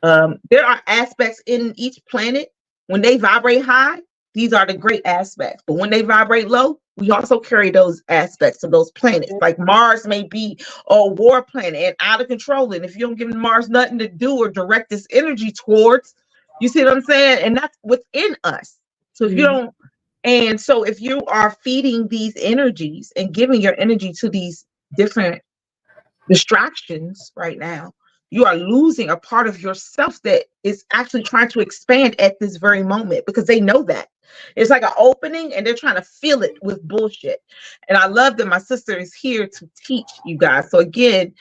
there are aspects in each planet. When they vibrate high, these are the great aspects, but when they vibrate low, we also carry those aspects of those planets. Like Mars may be a war planet and out of control, and if you don't give Mars nothing to do or direct this energy towards, you see what I'm saying? And that's within us. So if you don't And so if you are feeding these energies and giving your energy to these different distractions right now, you are losing a part of yourself that is actually trying to expand at this very moment, because they know that it's like an opening and they're trying to fill it with bullshit. And I love that my sister is here to teach you guys. So again,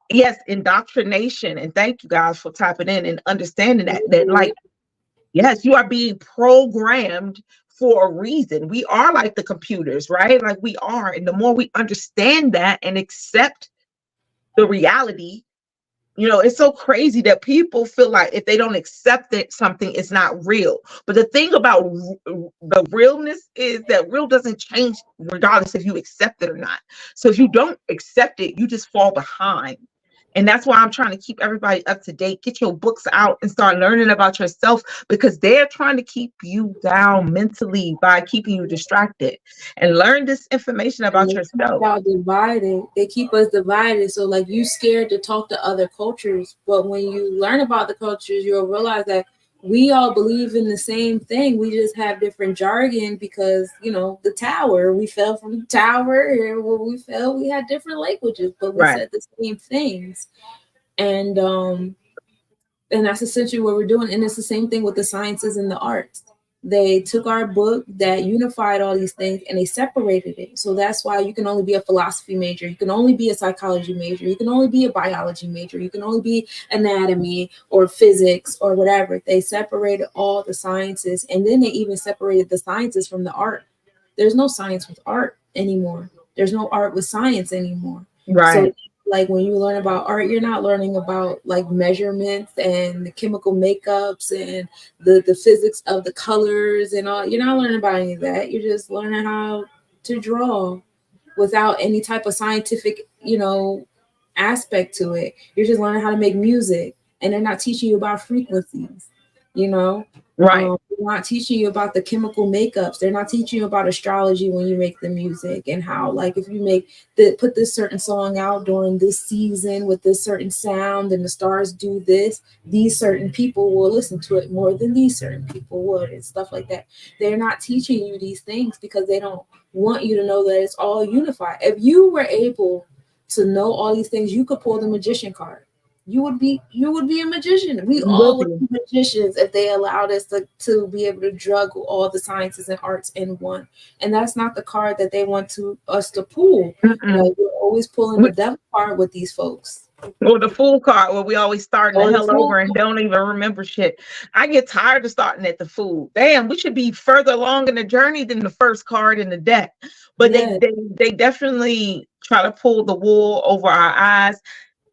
yes, indoctrination, and thank you guys for tapping in and understanding that like, yes, you are being programmed for a reason. We are like the computers, right? Like we are. And the more we understand that and accept the reality, you know, it's so crazy that people feel like if they don't accept it, something is not real. But the thing about the realness is that real doesn't change regardless if you accept it or not. So if you don't accept it, you just fall behind. And that's why I'm trying to keep everybody up to date. Get your books out and start learning about yourself, because they're trying to keep you down mentally by keeping you distracted. And learn this information about yourself. They keep us divided. So like you scared to talk to other cultures, but when you learn about the cultures, you'll realize that we all believe in the same thing. We just have different jargon because, you know, the tower, we fell from the tower, and when we fell, we had different languages, but we said the same things. And that's essentially what we're doing. And it's the same thing with the sciences and the arts. They took our book that unified all these things and they separated it. So that's why you can only be a philosophy major. You can only be a psychology major. You can only be a biology major. You can only be anatomy or physics or whatever. They separated all the sciences. And then they even separated the sciences from the art. There's no science with art anymore. There's no art with science anymore. Right. So like when you learn about art, you're not learning about like measurements and the chemical makeups and the physics of the colors and all. You're not learning about any of that. You're just learning how to draw without any type of scientific, you know, aspect to it. You're just learning how to make music, and they're not teaching you about frequencies, you know. Right. They're not teaching you about the chemical makeups. They're not teaching you about astrology when you make the music, and how, like, if you put this certain song out during this season with this certain sound and the stars do this, these certain people will listen to it more than these certain people would, and stuff like that. They're not teaching you these things because they don't want you to know that it's all unified. If you were able to know all these things, you could pull the magician card. You would be a magician. We all would be magicians if they allowed us to be able to juggle all the sciences and arts in one. And that's not the card that they want us to pull. You know, we're always pulling the devil card with these folks. Or the fool card, where we always starting the hell over and don't even remember shit. I get tired of starting at the fool. Damn, we should be further along in the journey than the first card in the deck. But they definitely try to pull the wool over our eyes.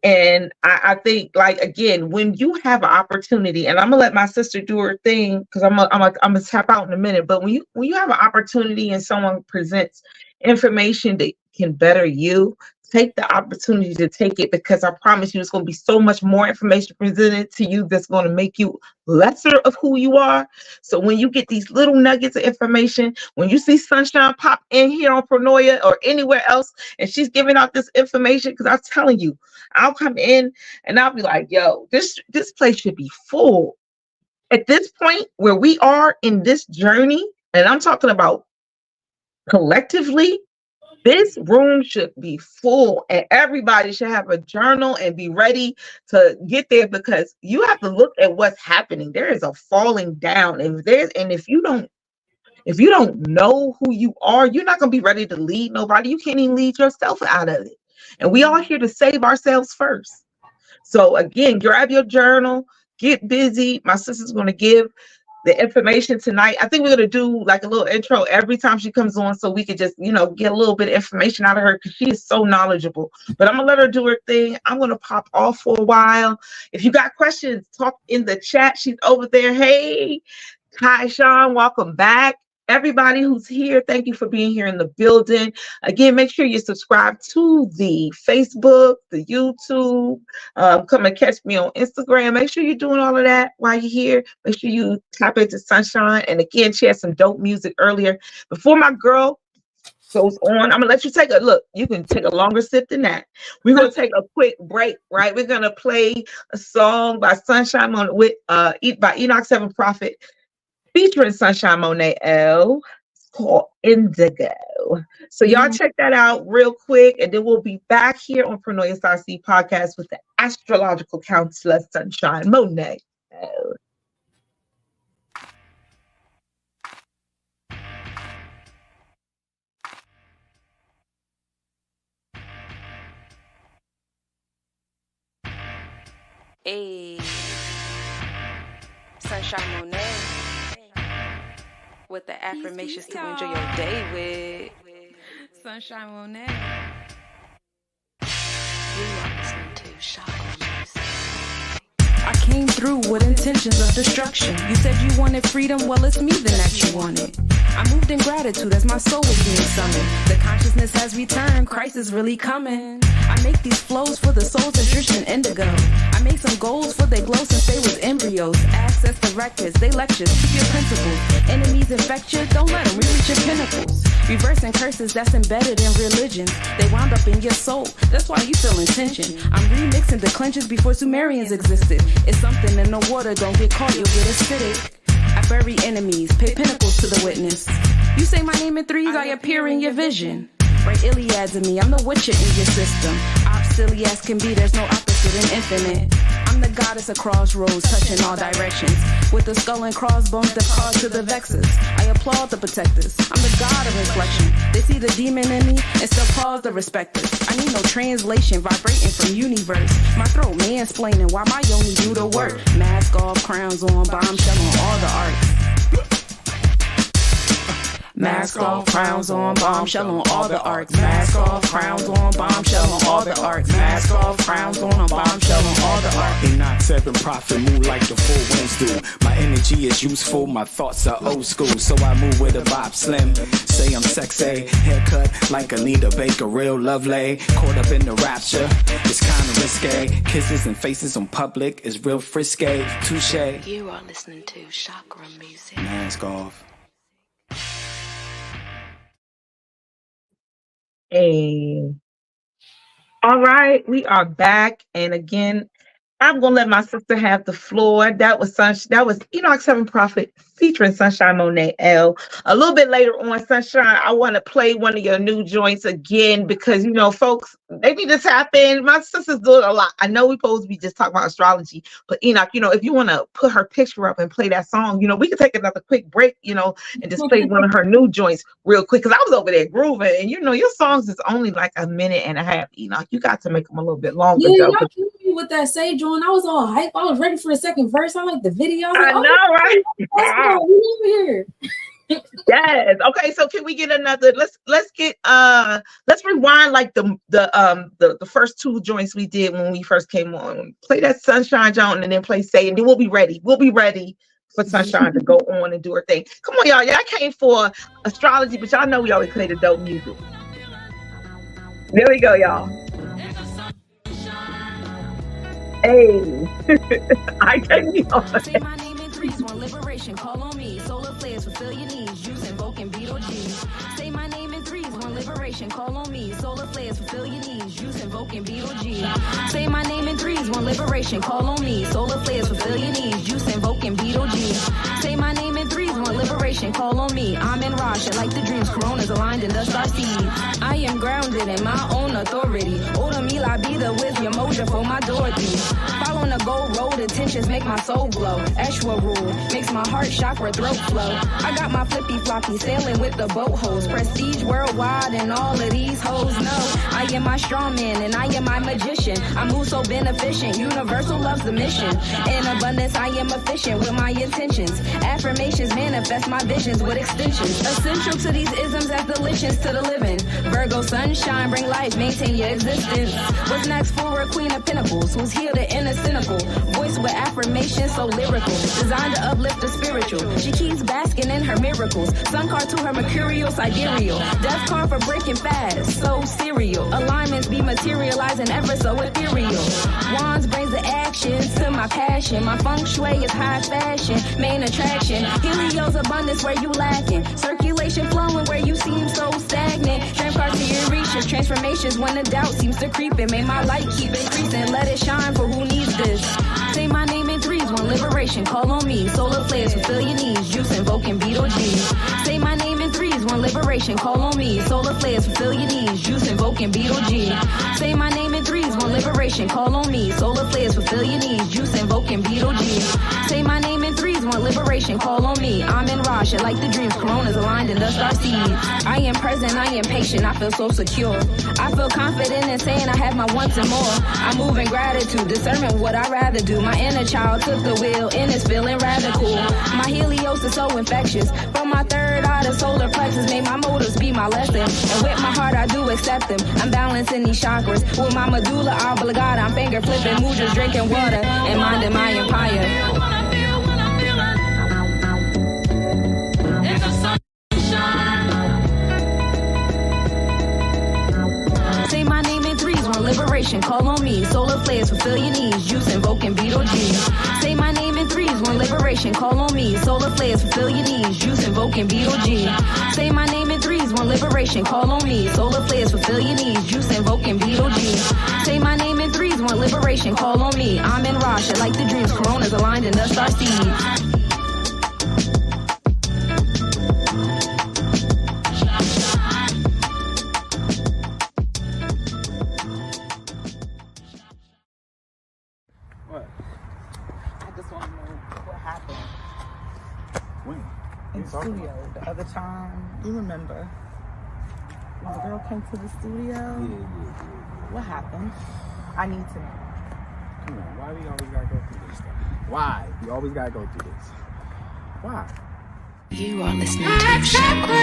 And I think, like, again, when you have an opportunity, and I'm gonna let my sister do her thing because I'm gonna tap out in a minute. But when you have an opportunity and someone presents information that can better you, take the opportunity to take it, because I promise you, it's going to be so much more information presented to you that's going to make you lesser of who you are. So when you get these little nuggets of information, when you see Sunshine pop in here on Pronoia or anywhere else, and she's giving out this information, because I'm telling you, I'll come in and I'll be like, yo, this place should be full. At this point where we are in this journey, and I'm talking about collectively, this room should be full, and everybody should have a journal and be ready to get there, because you have to look at what's happening. There is a falling down. If you don't know who you are, you're not going to be ready to lead nobody. You can't even lead yourself out of it. And we all here to save ourselves first. So again, grab your journal, get busy. My sister's going to give the information tonight. I think we're going to do like a little intro every time she comes on, so we could just, get a little bit of information out of her, because she is so knowledgeable. But I'm going to let her do her thing. I'm going to pop off for a while. If you got questions, talk in the chat. She's over there. Hey, Kai Sean, welcome back. Everybody who's here, thank you for being here in the building. Again, make sure you subscribe to the Facebook, the YouTube. Come and catch me on Instagram. Make sure you're doing all of that while you're here. Make sure you tap into Sunshine. And again, she had some dope music earlier. Before my girl goes on, I'm gonna let you take a look. You can take a longer sip than that. We're gonna take a quick break, right? We're gonna play a song by Sunshine Monié by Enoch 7 Prophet, featuring Sunshine Monié L. called Indigo. So y'all check that out real quick, and then we'll be back here on Pronoia Starseed Podcast with the Astrological Counselor Sunshine Monié. Hey, Sunshine Monié, with the affirmations to enjoy your day with Sunshine Monié. You are listening to Chakra Music. I came through with intentions of destruction. You said you wanted freedom, well it's me then that you wanted. I moved in gratitude as my soul was being summoned. The consciousness has returned, Christ is really coming. I make these flows for the souls that drenched in indigo. I made some goals for their glow since they was embryos. Access the records, they lectures, keep your principles. Enemies infect you, don't let them reach your pinnacles. Reversing curses that's embedded in religions. They wound up in your soul, that's why you feel tension. I'm remixing declensions before Sumerians existed. It's something in the water, don't get caught, you'll get acidic. I bury enemies, pay pinnacles to the witness. You say my name in threes, I appear in your vision. Write Iliads of me, I'm the witcher in your system. Silly as can be, there's no opposite in infinite. I'm the goddess of crossroads, touching all directions. With the skull and crossbones that cause to the vexes. I applaud the protectors, I'm the god of inflection. They see the demon in me and still pause the respecters. I need no translation, vibrating from universe. My throat mansplaining while my yoni do the work. Mask off, crowns on, bombshell on all the arts. Mask off, crowns on, bombshell on all the arcs. Mask off, crowns on, bombshell on all the arcs. Mask off, crowns on, bombshell on all the arcs. Enoch 7 prophet, move like the full winds do. My energy is useful, my thoughts are old school. So I move with a vibe slim. Say I'm sexy, haircut like Anita Baker, real lovely. Caught up in the rapture, it's kinda risque. Kisses and faces on public is real frisky. Touche. You are listening to Chakra Music. Mask off. Hey. All right, we are back, and again, I'm gonna let my sister have the floor. That was Enoch 7 Prophet featuring Sunshine Monié L. A little bit later on, Sunshine, I want to play one of your new joints again because folks, they need to tap in. My sister's doing a lot. I know we're supposed to be just talking about astrology, but Enoch, if you want to put her picture up and play that song, we can take another quick break, and just play one of her new joints real quick. Because I was over there grooving, and your songs is only like a minute and a half. Enoch, you got to make them a little bit longer. Yeah, y'all keep me with that Sage on. I was all hype. I was ready for the second verse. I like the video. I know, right? We over here. Yes. Okay. So can we get another? Let's rewind like the first two joints we did when we first came on. Play that Sunshine Jones and then play Say, and then we'll be ready. We'll be ready for Sunshine to go on and do her thing. Come on, y'all. Y'all came for astrology, but y'all know we always play the dope music. There we go, y'all. Hey, I can't be on. Say my name in threes, one liberation, call on me. Solar flares, fulfill your needs, juice invoking Beetle G. Say my name in threes, one liberation, call on me. Solar flares, fulfill your needs, juice invoking Beetle G. Say my name in threes, one liberation, call on me. Solar flares, fulfill your needs, juice invoking Beetle G. Say my name in threes, one liberation, call on me. I'm in Rasha, like the dreams, coronas aligned in the Starseeds. I am grounded in my own authority. Oda me la vida with your moja for my Dorothy. Following the gold road, intentions make my soul glow. Eshwa rule makes my heart chakra throat flow. I got my flippy floppy sailing with the boat hoes. Prestige worldwide and all of these hoes know I am my strong man and I am my magician. I move so beneficent, universal loves the mission. In abundance I am efficient with my intentions. Affirmations manifest my visions with extensions. Essential to these isms as delicious to the living. Virgo Sunshine, bring life, maintain your existence. What's next for a queen of pentacles who's here to end a cynical voice with affirmation so lyrical, designed to uplift the spiritual. She keeps basking in her miracles. Sun card to her mercurial sidereal. Death card for breaking fast, so serial. Alignments be materializing ever so ethereal. Wands brings the actions to my passion. My feng shui is high fashion, main attraction. Helio's abundance where you lacking. Circulation flowing where you seem so stagnant. Strength card to your reaches. Transformations when the doubt seems to creep in. May my light keep increasing. Let it shine for who needs this. Say my name in threes, one liberation, call on me. Solar flares, fulfill your needs, juice invoking Beetle G. Say my name in threes, one liberation, call on me. Solar flares, fulfill your needs. Juice invoking Beetle G. Say my name in threes, one liberation, call on me. Solar flares, fulfill your needs. Juice invoking Beetle G. Say my name in threes, one liberation, call on me. I'm in Rosh, like the dreams, coronas aligned in the Starseeds. I am present, I am patient, I feel so secure. I feel confident in saying I have my wants and more. I move in gratitude, discernment what I'd rather do. My inner child took the wheel and it's feeling rather cool. My Helios is so infectious. From my third eye to solar plexus, made my motives be my lesson. And with my heart I do accept them. I'm balancing these chakras. With my medulla oblongata, I'm finger flipping, mudras, drinking water, and minding my empire. Say my name in threes, one liberation, call on me. Solar flares, fulfill your needs. Juice invoking Beetle G. Say my name in threes, one liberation, call on me. Solar flares, fulfill your needs. Juice invoking Beetle G. Say my name in threes, one liberation, call on me. Solar flares, fulfill your needs. Juice invoking Beetle G. Say my name in threes, one liberation, call on me. I'm in Rosh, like the dreams, coronas aligned in the Starseeds. Studio the other time, you remember when the girl came to the studio? Yeah. What happened? I need to know. Come on, why we always gotta go through this stuff? Why? We always gotta go through this. Why? You are listening to chakra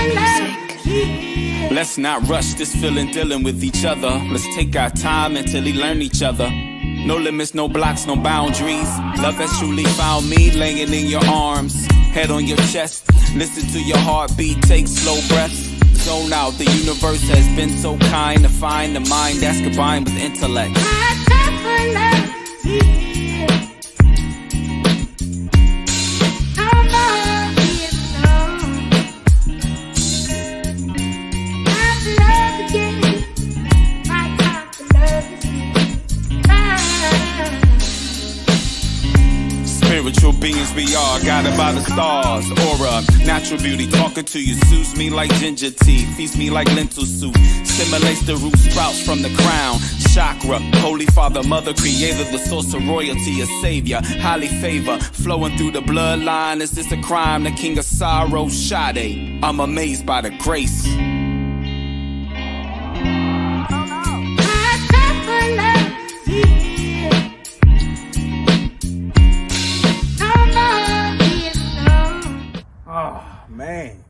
music. Let's not rush this feeling, dealing with each other. Let's take our time until we learn each other. No limits, no blocks, no boundaries. Love has truly found me, laying in your arms. Head on your chest, listen to your heartbeat, take slow breaths. Zone out, the universe has been so kind to find a mind that's combined with intellect. Spiritual beings we are, guided by the stars. Aura, natural beauty, talking to you, soothes me like ginger tea, feeds me like lentil soup, stimulates the root sprouts from the crown. Chakra, Holy Father, Mother, Creator, the source of royalty, a savior, highly favor, flowing through the bloodline. Is this a crime? The king of sorrow, Sade. I'm amazed by the grace. Man.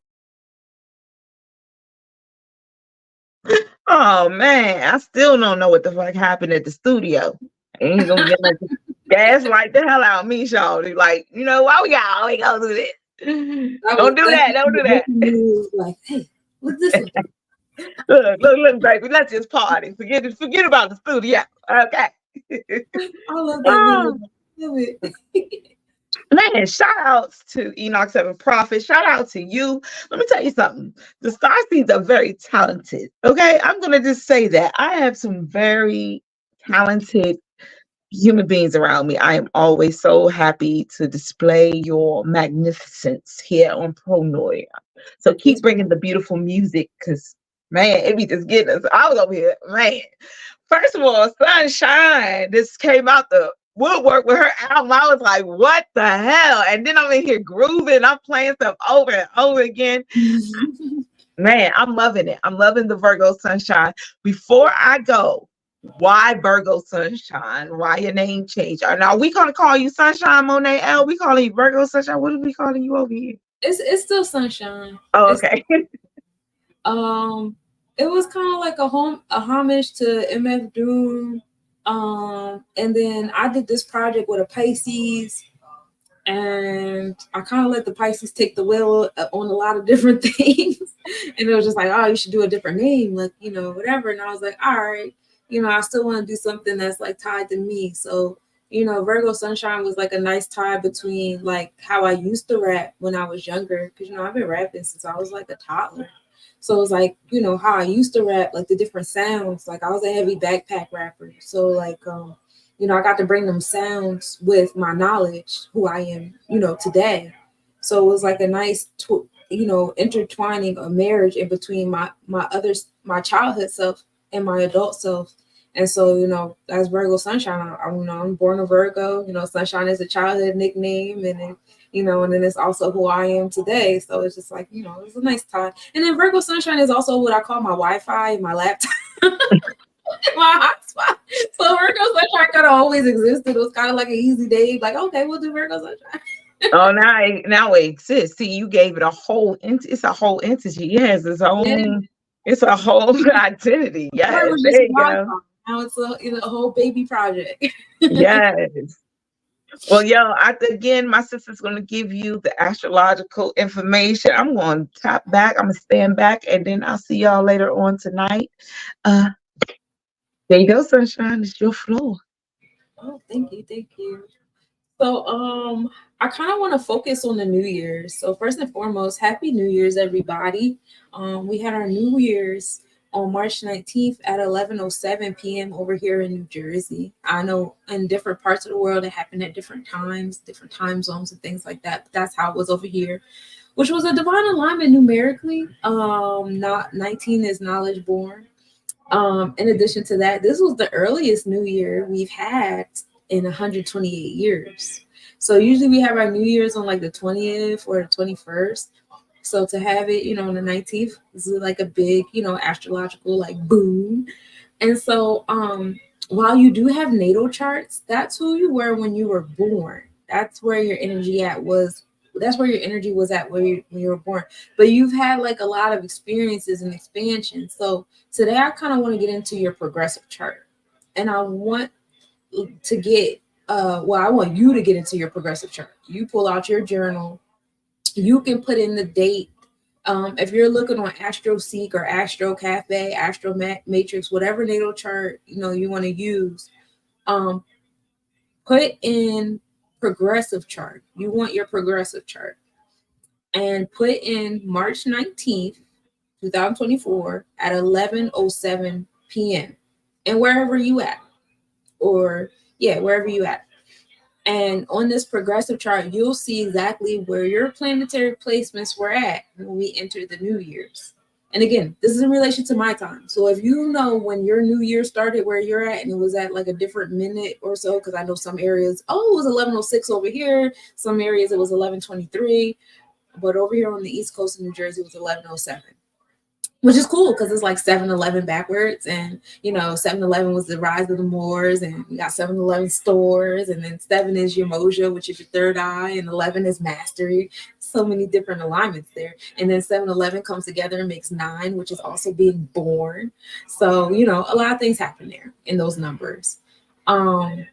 Oh man, I still don't know what the fuck happened at the studio. Ain't gonna get like gaslight the hell out of me, shawty. Like, you know, why we got always go do this? Don't do that. Don't do that. Like, hey, what's this? Look, baby. Let's just party. Forget about the studio. Okay. I love that. Love it. Man, shout outs to Enoch 7 Prophet. Shout out to you. Let me tell you something. The Starseeds are very talented. Okay. I'm going to just say that. I have some very talented human beings around me. I am always so happy to display your magnificence here on Pronoia. So keep bringing the beautiful music because, man, it be just getting us. I was over here, man. First of all, Sunshine, this came out the woodwork with her album. I was like, what the hell? And then I'm in here grooving. I'm playing stuff over and over again. Man, I'm loving it. I'm loving the Virgo Sunshine. Before I go, why Virgo Sunshine? Why your name changed? Now, we going to call you Sunshine Monié L. We calling you Virgo Sunshine. What are we calling you over here? It's still Sunshine. Oh, okay. It was kind of like a homage to MF Doom. And then I did this project with a Pisces, and I kind of let the Pisces take the wheel on a lot of different things. And it was just like, oh, you should do a different name, like, you know, whatever. And I was like, all right, you know, I still want to do something that's like tied to me. So, you know, Virgo Sunshine was like a nice tie between like how I used to rap when I was younger, because, you know, I've been rapping since I was like a toddler. So it was like, you know, how I used to rap, like the different sounds. Like I was a heavy backpack rapper. So like, you know, I got to bring them sounds with my knowledge, who I am, you know, today. So it was like a nice intertwining a marriage in between my childhood self and my adult self. And so, as Virgo Sunshine, I'm born a Virgo. Sunshine is a childhood nickname, and then, and then it's also who I am today. So it's just like, it's a nice time. And then Virgo Sunshine is also what I call my Wi-Fi, my laptop, my hotspot. So Virgo Sunshine kind of always existed. It was kind of like an easy day. Like, okay, we'll do Virgo Sunshine. Oh, now it exists. See, you gave it it's a whole entity. It has its own, it's a whole identity. Yes, there you go. Now it's a whole baby project. Yes. Well, again, my sister's going to give you the astrological information. I'm going to tap back. I'm going to stand back, and then I'll see y'all later on tonight. There you go, Sunshine. It's your floor. Oh, thank you. So, I kind of want to focus on the New Year's. So first and foremost, Happy New Year's, everybody. We had our New Year's on March 19th at 11:07 p.m. over here in New Jersey. I know in different parts of the world it happened at different times, different time zones and things like that. But that's how it was over here, which was a divine alignment numerically. Not 19 is knowledge born. In addition to that, this was the earliest New Year we've had in 128 years. So usually we have our New Year's on like the 20th or the 21st. So to have it, on the 19th, this is like a big, astrological like boom. And so while you do have natal charts, that's who you were when you were born. That's where your energy that's where your energy was at when you were born. But you've had like a lot of experiences and expansion. So today I kind of want to get into your progressive chart. And I want to get I want you to get into your progressive chart. You pull out your journal. You can put in the date. If you're looking on AstroSeek or Astro Cafe, Astro Matrix, whatever natal chart you want to use, put in progressive chart. You want your progressive chart, and put in March 19th, 2024 at 11:07 p.m. and wherever you at. Wherever you at. And on this progressive chart, you'll see exactly where your planetary placements were at when we entered the New Year's. And again, this is in relation to my time. So if you know when your New Year started, where you're at, and it was at like a different minute or so, because I know some areas, it was 11:06 over here. Some areas it was 11:23. But over here on the East Coast of New Jersey, it was 11:07. Which is cool because it's like 7-Eleven backwards, and 7-Eleven was the rise of the Moors, and we got 7-Eleven stores, and then 7 is your Moja, which is your third eye, and 11 is mastery. So many different alignments there, and then 7-Eleven comes together and makes 9, which is also being born. So a lot of things happen there in those numbers. But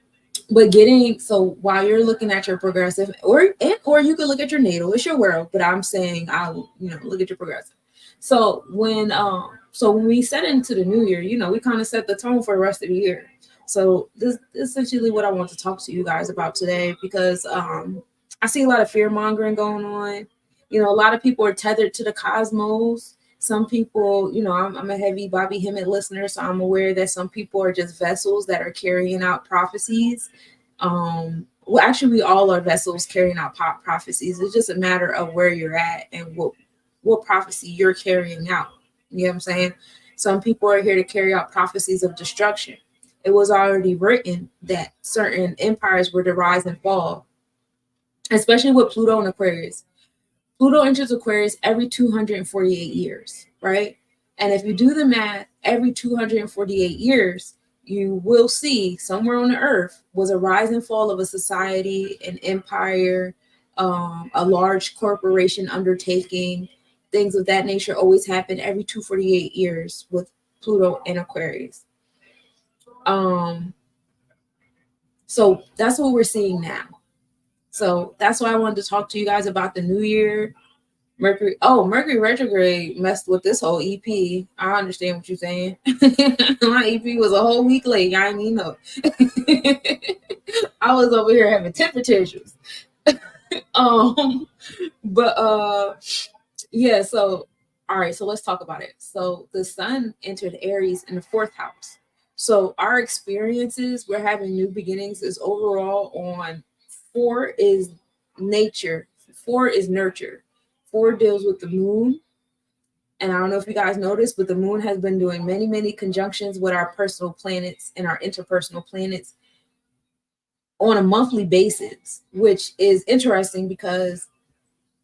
while you're looking at your progressive, or you could look at your natal, it's your world, but I'm saying look at your progressive. So when we set into the new year, we kind of set the tone for the rest of the year. So this is essentially what I want to talk to you guys about today, because I see a lot of fear mongering going on. A lot of people are tethered to the cosmos. Some people, I'm a heavy Bobby Hemmett listener, so I'm aware that some people are just vessels that are carrying out prophecies. Actually, we all are vessels carrying out prophecies. It's just a matter of where you're at and what prophecy you're carrying out. You know what I'm saying? Some people are here to carry out prophecies of destruction. It was already written that certain empires were to rise and fall, especially with Pluto and Aquarius. Pluto enters Aquarius every 248 years, right? And if you do the math, every 248 years, you will see somewhere on the earth was a rise and fall of a society, an empire, a large corporation undertaking. Things of that nature always happen every 248 years with Pluto and Aquarius. So that's what we're seeing now. So that's why I wanted to talk to you guys about the new year. Mercury retrograde messed with this whole EP. I understand what you're saying. My EP was a whole week late. I didn't even know. I was over here having temper tantrums. Yeah, so all right, so let's talk about it. So the sun entered Aries in the 4th house. So our experiences, we're having new beginnings, is overall on 4 is nature, 4 is nurture, 4 deals with the moon. And I don't know if you guys noticed, but the moon has been doing many, many conjunctions with our personal planets and our interpersonal planets on a monthly basis, which is interesting because,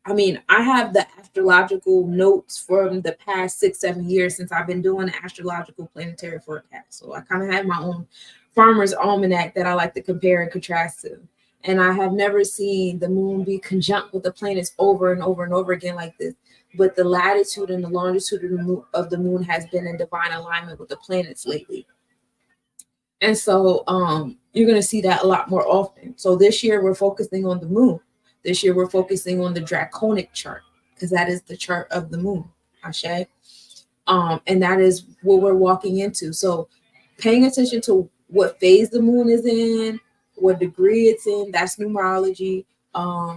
I mean, I have the astrological notes from the past 6-7 years since I've been doing the astrological planetary forecast. So I kind of have my own farmer's almanac that I like to compare and contrast to. And I have never seen the moon be conjunct with the planets over and over and over again like this. But the latitude and the longitude of the moon has been in divine alignment with the planets lately. And so you're going to see that a lot more often. So this year we're focusing on the moon. This year we're focusing on the draconic chart because that is the chart of the moon, Ashe. And that is what we're walking into. So paying attention to what phase the moon is in, what degree it's in, that's numerology,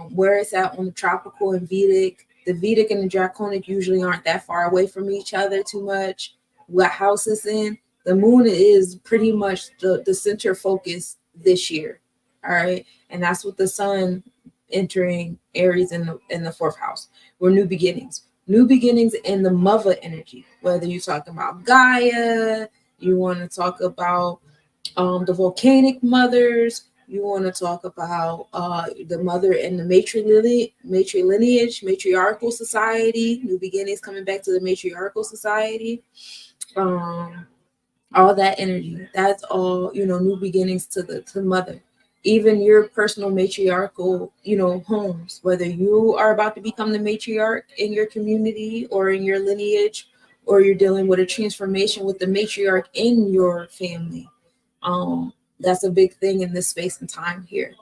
where it's at on the tropical and Vedic. The Vedic and the draconic usually aren't that far away from each other too much. What house it's in. The moon is pretty much the center focus this year. All right. And that's with the sun entering Aries in the 4th house. We're new beginnings in the mother energy, whether you're talking about Gaia, you want to talk about the volcanic mothers, you want to talk about the mother and the matriarchal society, new beginnings coming back to the matriarchal society. All that energy, that's all, new beginnings to the mother. Even your personal matriarchal, homes, whether you are about to become the matriarch in your community or in your lineage, or you're dealing with a transformation with the matriarch in your family. That's a big thing in this space and time here.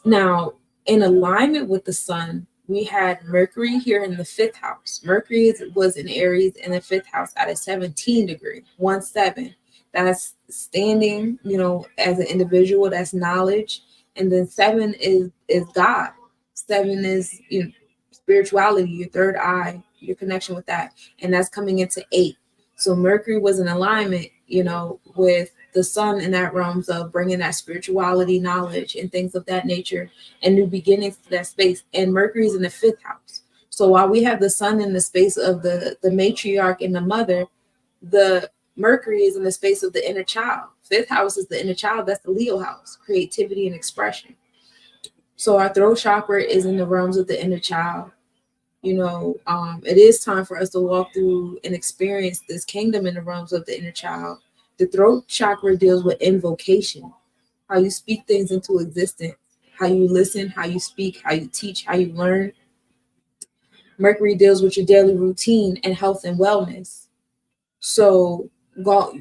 Now, in alignment with the sun, we had Mercury here in the 5th house. Mercury was in Aries in the 5th house at a 17 degree, 1-7. That's standing, as an individual, that's knowledge. And then 7 is God. 7 is, spirituality, your third eye, your connection with that. And that's coming into 8. So Mercury was in alignment, with the sun in that realms of bringing that spirituality, knowledge, and things of that nature, and new beginnings to that space. And Mercury is in the 5th house. So while we have the sun in the space of the matriarch and the mother, the Mercury is in the space of the inner child. 5th house is the inner child. That's the Leo house, creativity and expression. So our throat chakra is in the realms of the inner child. It is time for us to walk through and experience this kingdom in the realms of the inner child. The throat chakra deals with invocation, how you speak things into existence, how you listen, how you speak, how you teach, how you learn. Mercury deals with your daily routine and health and wellness. So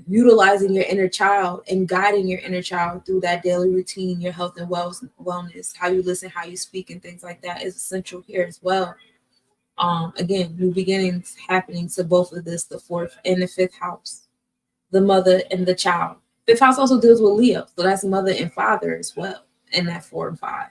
utilizing your inner child and guiding your inner child through that daily routine, your health and wellness, how you listen, how you speak, and things like that is essential here as well. Again, new beginnings happening to both of this, the 4th and the 5th house, the mother and the child. 5th house also deals with Leo, so that's mother and father as well in that 4 and 5.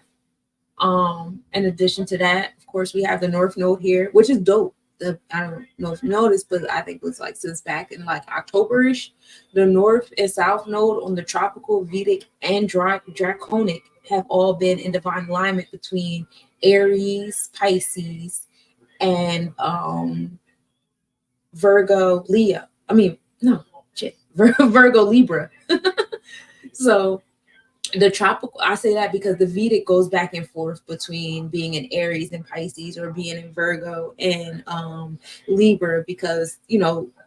In addition to that, of course, we have the North Node here, which is dope. I don't know if you noticed, but I think it was like since back in like October-ish, the North and South Node on the tropical, Vedic, and draconic have all been in divine alignment between Aries, Pisces, and Virgo, Leo. Virgo, Libra. So the tropical, I say that because the Vedic goes back and forth between being in Aries and Pisces, or being in Virgo and Libra, because the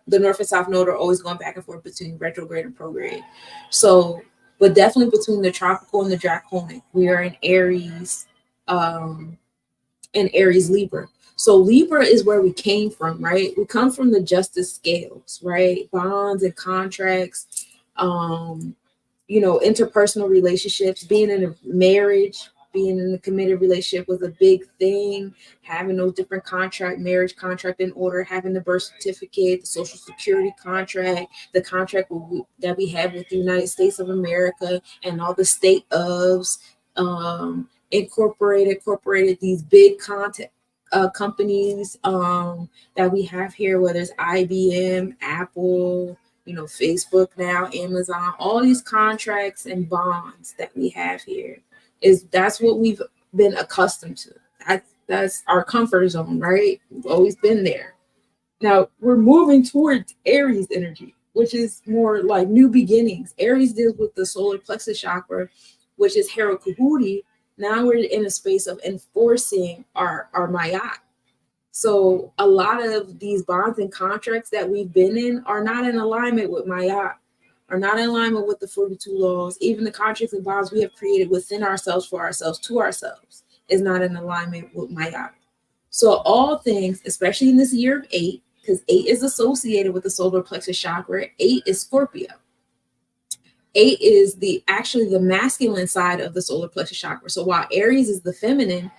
North and South Node are always going back and forth between retrograde and prograde. So, but definitely between the tropical and the draconic, we are in Aries, Libra. So Libra is where we came from, right? We come from the justice scales, right? Bonds and contracts, interpersonal relationships, being in a marriage, being in a committed relationship was a big thing. Having those different marriage contract in order, having the birth certificate, the social security contract, the contract that we have with the United States of America, and all the state ofs, incorporated these big companies that we have here, whether it's IBM, Apple, Facebook now, Amazon, all these contracts and bonds that we have here, that's what we've been accustomed to. That's our comfort zone, right? We've always been there. Now we're moving towards Aries energy, which is more like new beginnings. Aries deals with the solar plexus chakra, which is Hera Kahuti. Now we're in a space of enforcing our mayat. So a lot of these bonds and contracts that we've been in are not in alignment with mayat, are not in alignment with the 42 laws. Even the contracts and bonds we have created within ourselves, for ourselves, to ourselves, is not in alignment with mayat. So all things, especially in this year of 8, because 8 is associated with the solar plexus chakra, 8 is Scorpio. 8 is actually the masculine side of the solar plexus chakra. So while Aries is the feminine,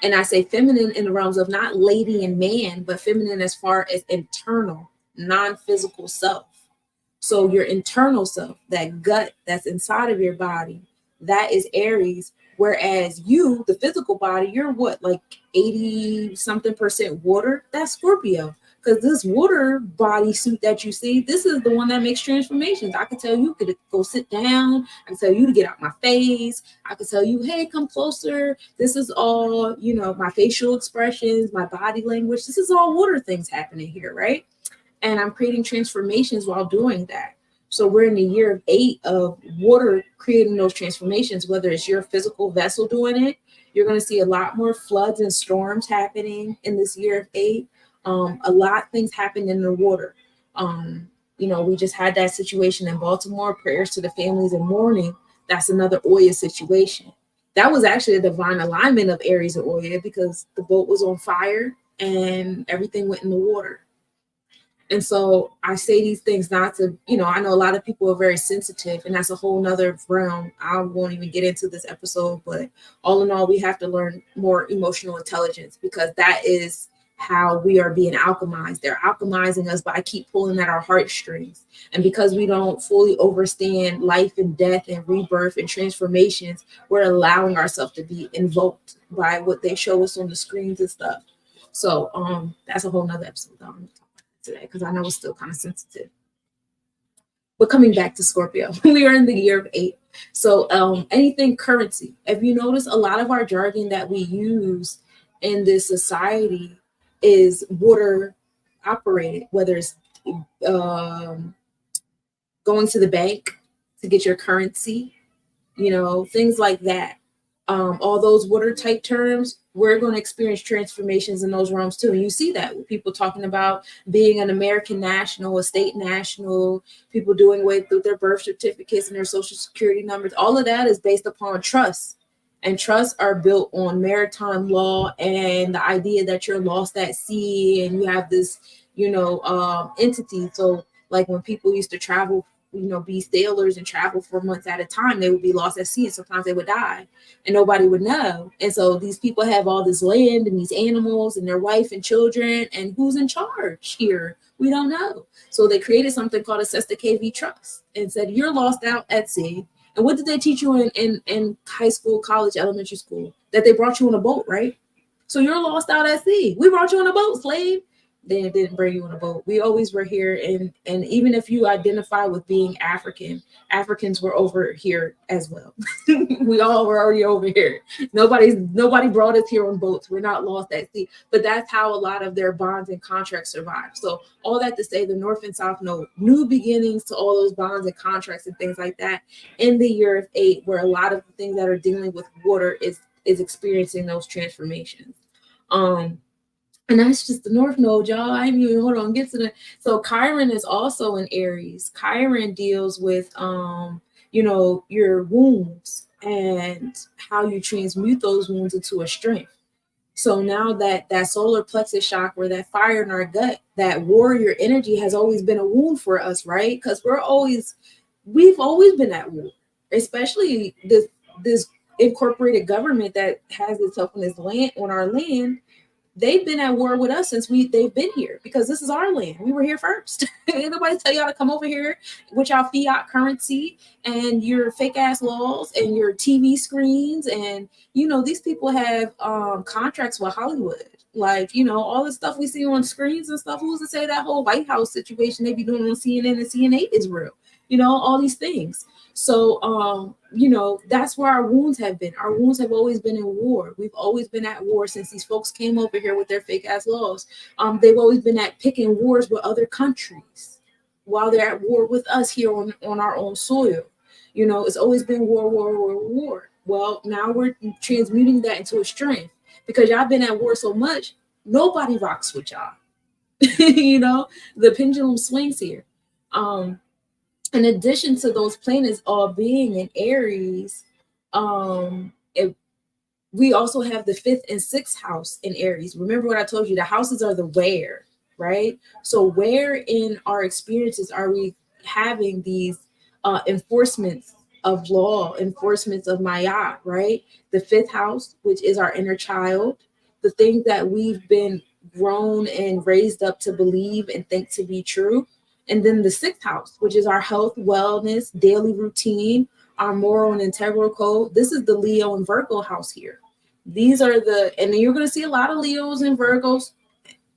and I say feminine in the realms of not lady and man, but feminine as far as internal, non-physical self. So your internal self, that gut that's inside of your body, that is Aries. Whereas you, the physical body, you're what, like 80-something% water? That's Scorpio. Because this water body suit that you see, this is the one that makes transformations. I can tell you to go sit down. I can tell you to get out my face. I can tell you, hey, come closer. This is all, my facial expressions, my body language. This is all water things happening here, right? And I'm creating transformations while doing that. So we're in the year of 8 of water creating those transformations, whether it's your physical vessel doing it. You're going to see a lot more floods and storms happening in this year of 8. A lot of things happen in the water. We just had that situation in Baltimore. Prayers to the families in mourning. That's another Oya situation. That was actually a divine alignment of Aries and Oya, because the boat was on fire and everything went in the water. And so I say these things not to, I know a lot of people are very sensitive, and that's a whole nother realm. I won't even get into this episode, but all in all, we have to learn more emotional intelligence, because that is how we are being alchemized. They're alchemizing us by keep pulling at our heartstrings. And because we don't fully understand life and death and rebirth and transformations, we're allowing ourselves to be invoked by what they show us on the screens and stuff. So that's a whole nother episode today, because I know it's still kind of sensitive. But coming back to Scorpio, we are in the year of 8. So anything currency. If you notice, a lot of our jargon that we use in this society is water operated, whether it's going to the bank to get your currency, things like that. All those water type terms, we're going to experience transformations in those realms too. And you see that with people talking about being an American national, a state national, people doing away with their birth certificates and their social security numbers. All of that is based upon trust. And trusts are built on maritime law and the idea that you're lost at sea and you have this, entity. So like when people used to travel, be sailors and travel for months at a time, they would be lost at sea, and sometimes they would die and nobody would know. And so these people have all this land and these animals and their wife and children, and who's in charge here? We don't know. So they created something called a Sesta KV trust and said, you're lost out at sea. And what did they teach you in high school, college, elementary school? That they brought you on a boat, right? So you're lost out at sea. We brought you on a boat, slave. They didn't bring you on a boat. We always were here. And even if you identify with being African, Africans were over here as well. We all were already over here. Nobody brought us here on boats. We're not lost at sea. But that's how a lot of their bonds and contracts survive. So all that to say, the North and South know new beginnings to all those bonds and contracts and things like that in the year of 8, where a lot of the things that are dealing with water is experiencing those transformations. And that's just the North Node, y'all. I ain't even, hold on, get to the, so Chiron is also in Aries. Chiron deals with, your wounds and how you transmute those wounds into a strength. So now that solar plexus chakra, that fire in our gut, that warrior energy has always been a wound for us, right? Because we've always been at war, especially this incorporated government that has itself on this land, on our land. They've been at war with us since they've been here, because this is our land. We were here first. Ain't nobody tell y'all to come over here with y'all fiat currency and your fake ass laws and your TV screens. And, these people have contracts with Hollywood. Like, all the stuff we see on screens and stuff. Who's to say that whole White House situation they be doing on CNN and CNN is real? All these things. So, you know, that's where our wounds have been. Our wounds have always been in war. We've always been at war since these folks came over here with their fake ass laws. They've always been at picking wars with other countries while they're at war with us here on our own soil. You know, it's always been war, war, war, war. Well, now we're transmuting that into a strength because y'all been at war so much, nobody rocks with y'all. You know, the pendulum swings here. In addition to those planets all being in Aries, we also have the 5th and 6th house in Aries. Remember what I told you, the houses are the where, right? So where in our experiences are we having these enforcements of law, enforcements of Maya, right? The 5th house, which is our inner child, the things that we've been grown and raised up to believe and think to be true. And then the 6th house, which is our health, wellness, daily routine, our moral and integral code. This is the Leo and Virgo house here. These are and you're going to see a lot of Leos and Virgos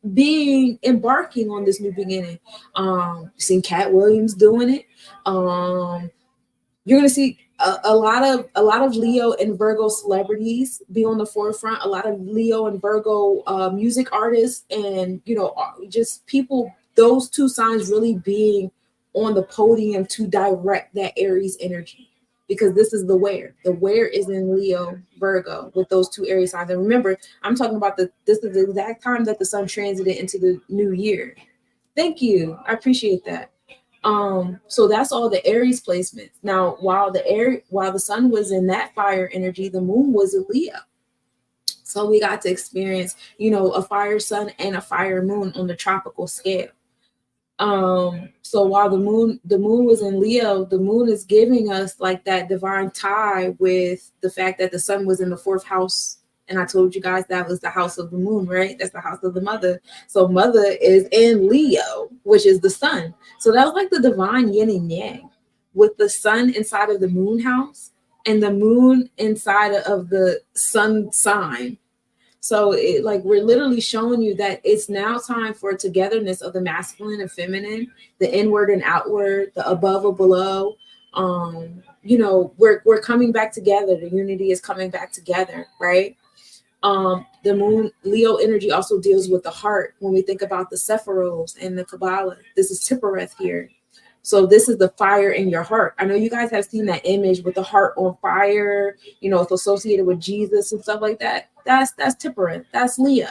embarking on this new beginning. You've seen Cat Williams doing it. You're going to see a lot of Leo and Virgo celebrities be on the forefront. A lot of Leo and Virgo music artists, and you know, just people. Those two signs really being on the podium to direct that Aries energy, because this is the where. The where is in Leo, Virgo, with those two Aries signs. And remember, I'm talking about this is the exact time that the sun transited into the new year. Thank you. I appreciate that. So that's all the Aries placements. Now, while the sun was in that fire energy, the moon was in Leo. So we got to experience, you know, a fire sun and a fire moon on the tropical scale. So while the moon was in Leo, the moon is giving us like that divine tie with the fact that the sun was in the 4th house. And I told you guys that was the house of the moon, right? That's the house of the mother. So mother is in Leo, which is the sun. So that was like the divine yin and yang, with the sun inside of the moon house and the moon inside of the sun sign. So we're literally showing you that it's now time for togetherness of the masculine and feminine, the inward and outward, the above or below. You know, we're coming back together. The unity is coming back together, right? The moon Leo energy also deals with the heart. When we think about the Sephiros and the Kabbalah, this is Tiphareth here. So this is the fire in your heart. I know you guys have seen that image with the heart on fire, you know, it's associated with Jesus and stuff like that. That's Tiphareth. That's Leo.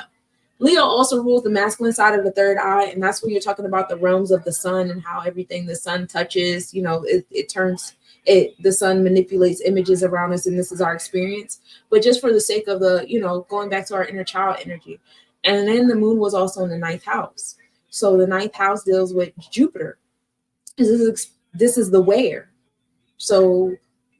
Leo also rules the masculine side of the 3rd eye. And that's when you're talking about the realms of the sun and how everything the sun touches, you know, the sun manipulates images around us. And this is our experience. But just for the sake of going back to our inner child energy. And then the moon was also in the 9th house. So the 9th house deals with Jupiter. This is the where. So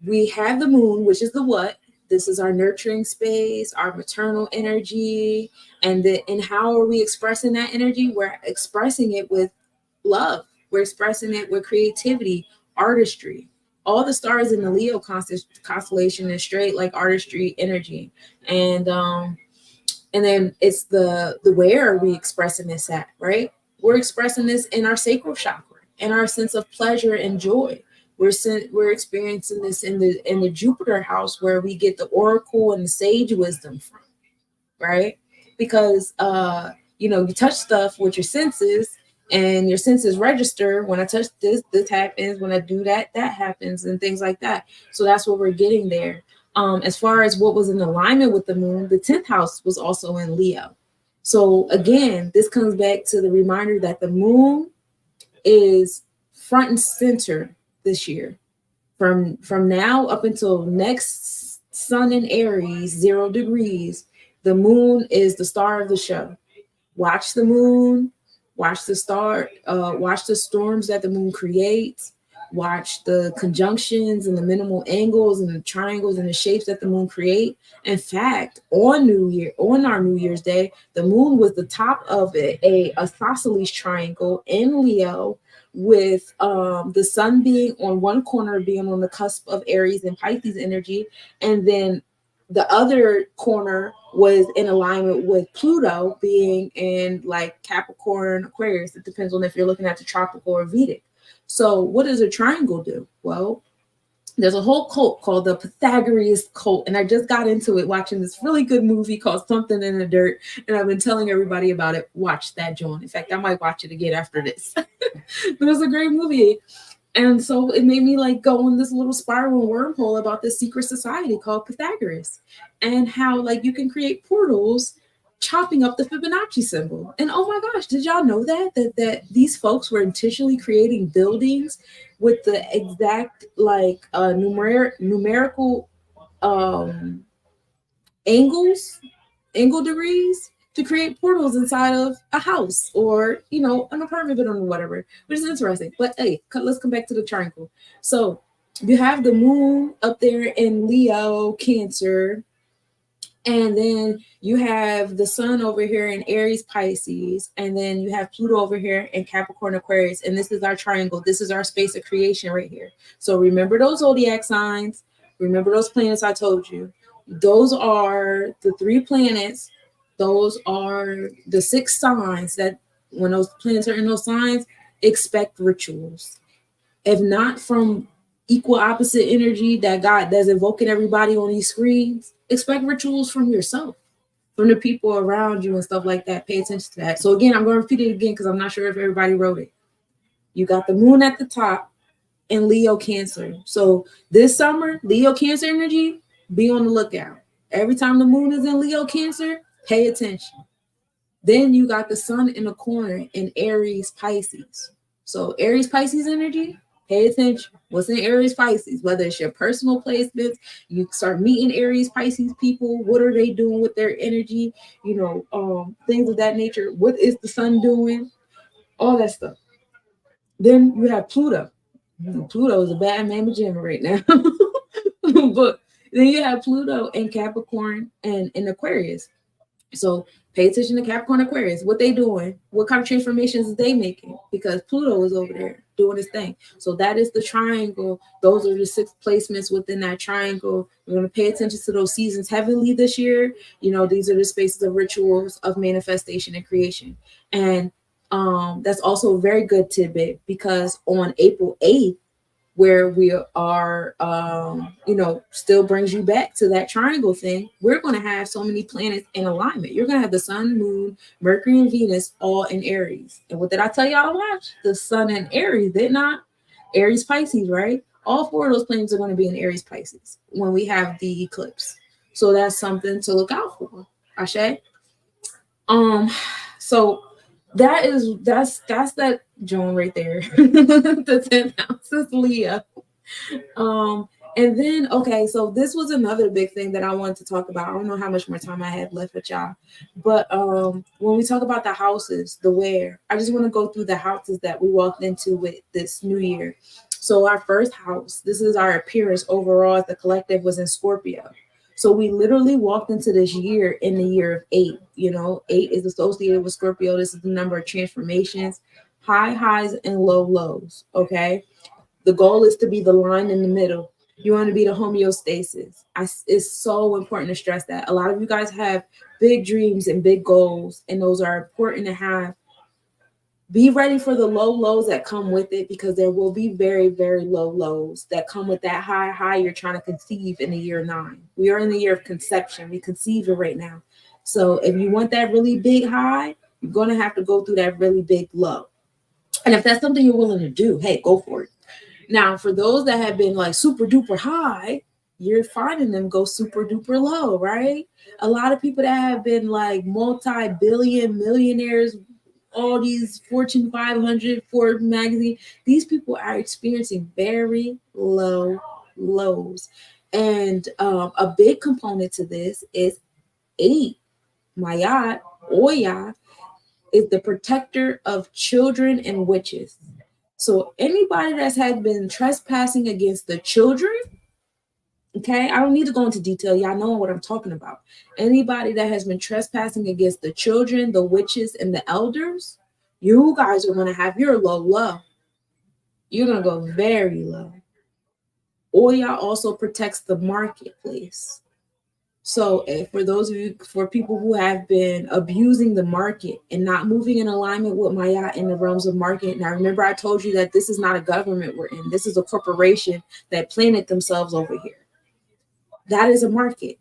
we have the moon, which is the what. This is our nurturing space, our maternal energy. And how are we expressing that energy? We're expressing it with love. We're expressing it with creativity, artistry. All the stars in the Leo constellation is straight like artistry energy. And then it's the where are we expressing this at, right? We're expressing this in our sacral chakra. And our sense of pleasure and joy. We're experiencing this in the Jupiter house, where we get the oracle and the sage wisdom from, right? Because you touch stuff with your senses, and your senses register. When I touch this happens. When I do that happens, and things like that. So that's what we're getting there. As far as what was in alignment with the moon, the 10th house was also in Leo. So again, this comes back to the reminder that the moon is front and center this year. From now up until next sun in Aries, 0 degrees, the moon is the star of the show. Watch the moon, watch the star, watch the storms that the moon creates, watch the conjunctions and the minimal angles and the triangles and the shapes that the moon create. In fact, on our New Year's Day, the moon was the top of a isosceles triangle in Leo, with the sun being on one corner, being on the cusp of Aries and Pisces energy, and then the other corner was in alignment with Pluto being in like Capricorn, Aquarius. It depends on if you're looking at the tropical or Vedic. So what does a triangle do? Well, there's a whole cult called the Pythagorean cult, and I just got into it watching this really good movie called Something in the Dirt, and I've been telling everybody about it. Watch that, John. In fact, I might watch it again after this. But it's a great movie. And so it made me like go in this little spiral wormhole about this secret society called Pythagoras, and how like you can create portals chopping up the Fibonacci symbol. And oh my gosh, did y'all know that these folks were intentionally creating buildings with the exact like numerical angle degrees to create portals inside of a house or, you know, an apartment building or whatever, which is interesting. But hey, let's come back to the triangle. So you have the moon up there in Leo, Cancer, and then you have the sun over here in Aries, Pisces, and then you have Pluto over here in Capricorn, Aquarius, and this is our triangle. This is our space of creation right here. So remember those zodiac signs. Remember those planets I told you. Those are the 3 planets. Those are the 6 signs that when those planets are in those signs, expect rituals. If not from equal opposite energy that God that's invoking everybody on these screens, expect rituals from yourself, from the people around you and stuff like that. Pay attention to that. So again, I'm going to repeat it again because I'm not sure if everybody wrote it. You got the moon at the top and Leo, Cancer. So this summer, Leo, Cancer energy, be on the lookout. Every time the moon is in Leo, Cancer, pay attention. Then you got the sun in the corner in Aries, Pisces. So Aries, Pisces energy, pay attention. What's in Aries, Pisces? Whether it's your personal placements, you start meeting Aries, Pisces people. What are they doing with their energy? You know, things of that nature. What is the sun doing? All that stuff. Then you have Pluto. Pluto is a bad man magician right now. But then you have Pluto in Capricorn and in Aquarius. So pay attention to Capricorn, Aquarius. What they doing? What kind of transformations is they making? Because Pluto is over there doing his thing. So that is the triangle. Those are the 6 placements within that triangle. We're going to pay attention to those seasons heavily this year. You know, these are the spaces of rituals of manifestation and creation. And that's also a very good tidbit because on April 8th, where we are, you know, still brings you back to that triangle thing. We're going to have so many planets in alignment. You're going to have the sun, moon, Mercury, and Venus all in Aries. And what did I tell y'all to watch? The sun in Aries, did not? Aries, Pisces, right? All 4 of those planets are going to be in Aries, Pisces when we have the eclipse. So that's something to look out for. Ashe? So that's that Joan right there. The 10th house is Leo. And then, okay, so this was another big thing that I wanted to talk about. I don't know how much more time I have left with y'all, but when we talk about the houses, the where, I just want to go through the houses that we walked into with this new year. So our first house, this is our appearance overall as the collective, was in Scorpio. So we literally walked into this year in the year of 8. You know, 8 is associated with Scorpio. This is the number of transformations, high highs and low lows. Okay. The goal is to be the line in the middle. You want to be the homeostasis. It's so important to stress that. A lot of you guys have big dreams and big goals, and those are important to have. Be ready for the low lows that come with it, because there will be very, very low lows that come with that high you're trying to conceive in the year 9. We are in the year of conception. We conceive it right now. So if you want that really big high, you're going to have to go through that really big low. And if that's something you're willing to do, hey, go for it. Now, for those that have been like super duper high, you're finding them go super duper low, right? A lot of people that have been like multi-billion millionaires, all these Fortune 500, Forbes magazine, these people are experiencing very low lows. And a big component to this is 8, Mayat, Oya, is the protector of children and witches. So anybody that's had been trespassing against the children, okay, I don't need to go into detail. Y'all know what I'm talking about. Anybody that has been trespassing against the children, the witches, and the elders, you guys are going to have your low. You're going to go very low. Oya also protects the marketplace. So for those of you, for people who have been abusing the market and not moving in alignment with Maya in the realms of market. Now, remember, I told you that this is not a government we're in. This is a corporation that planted themselves over here. That is a market.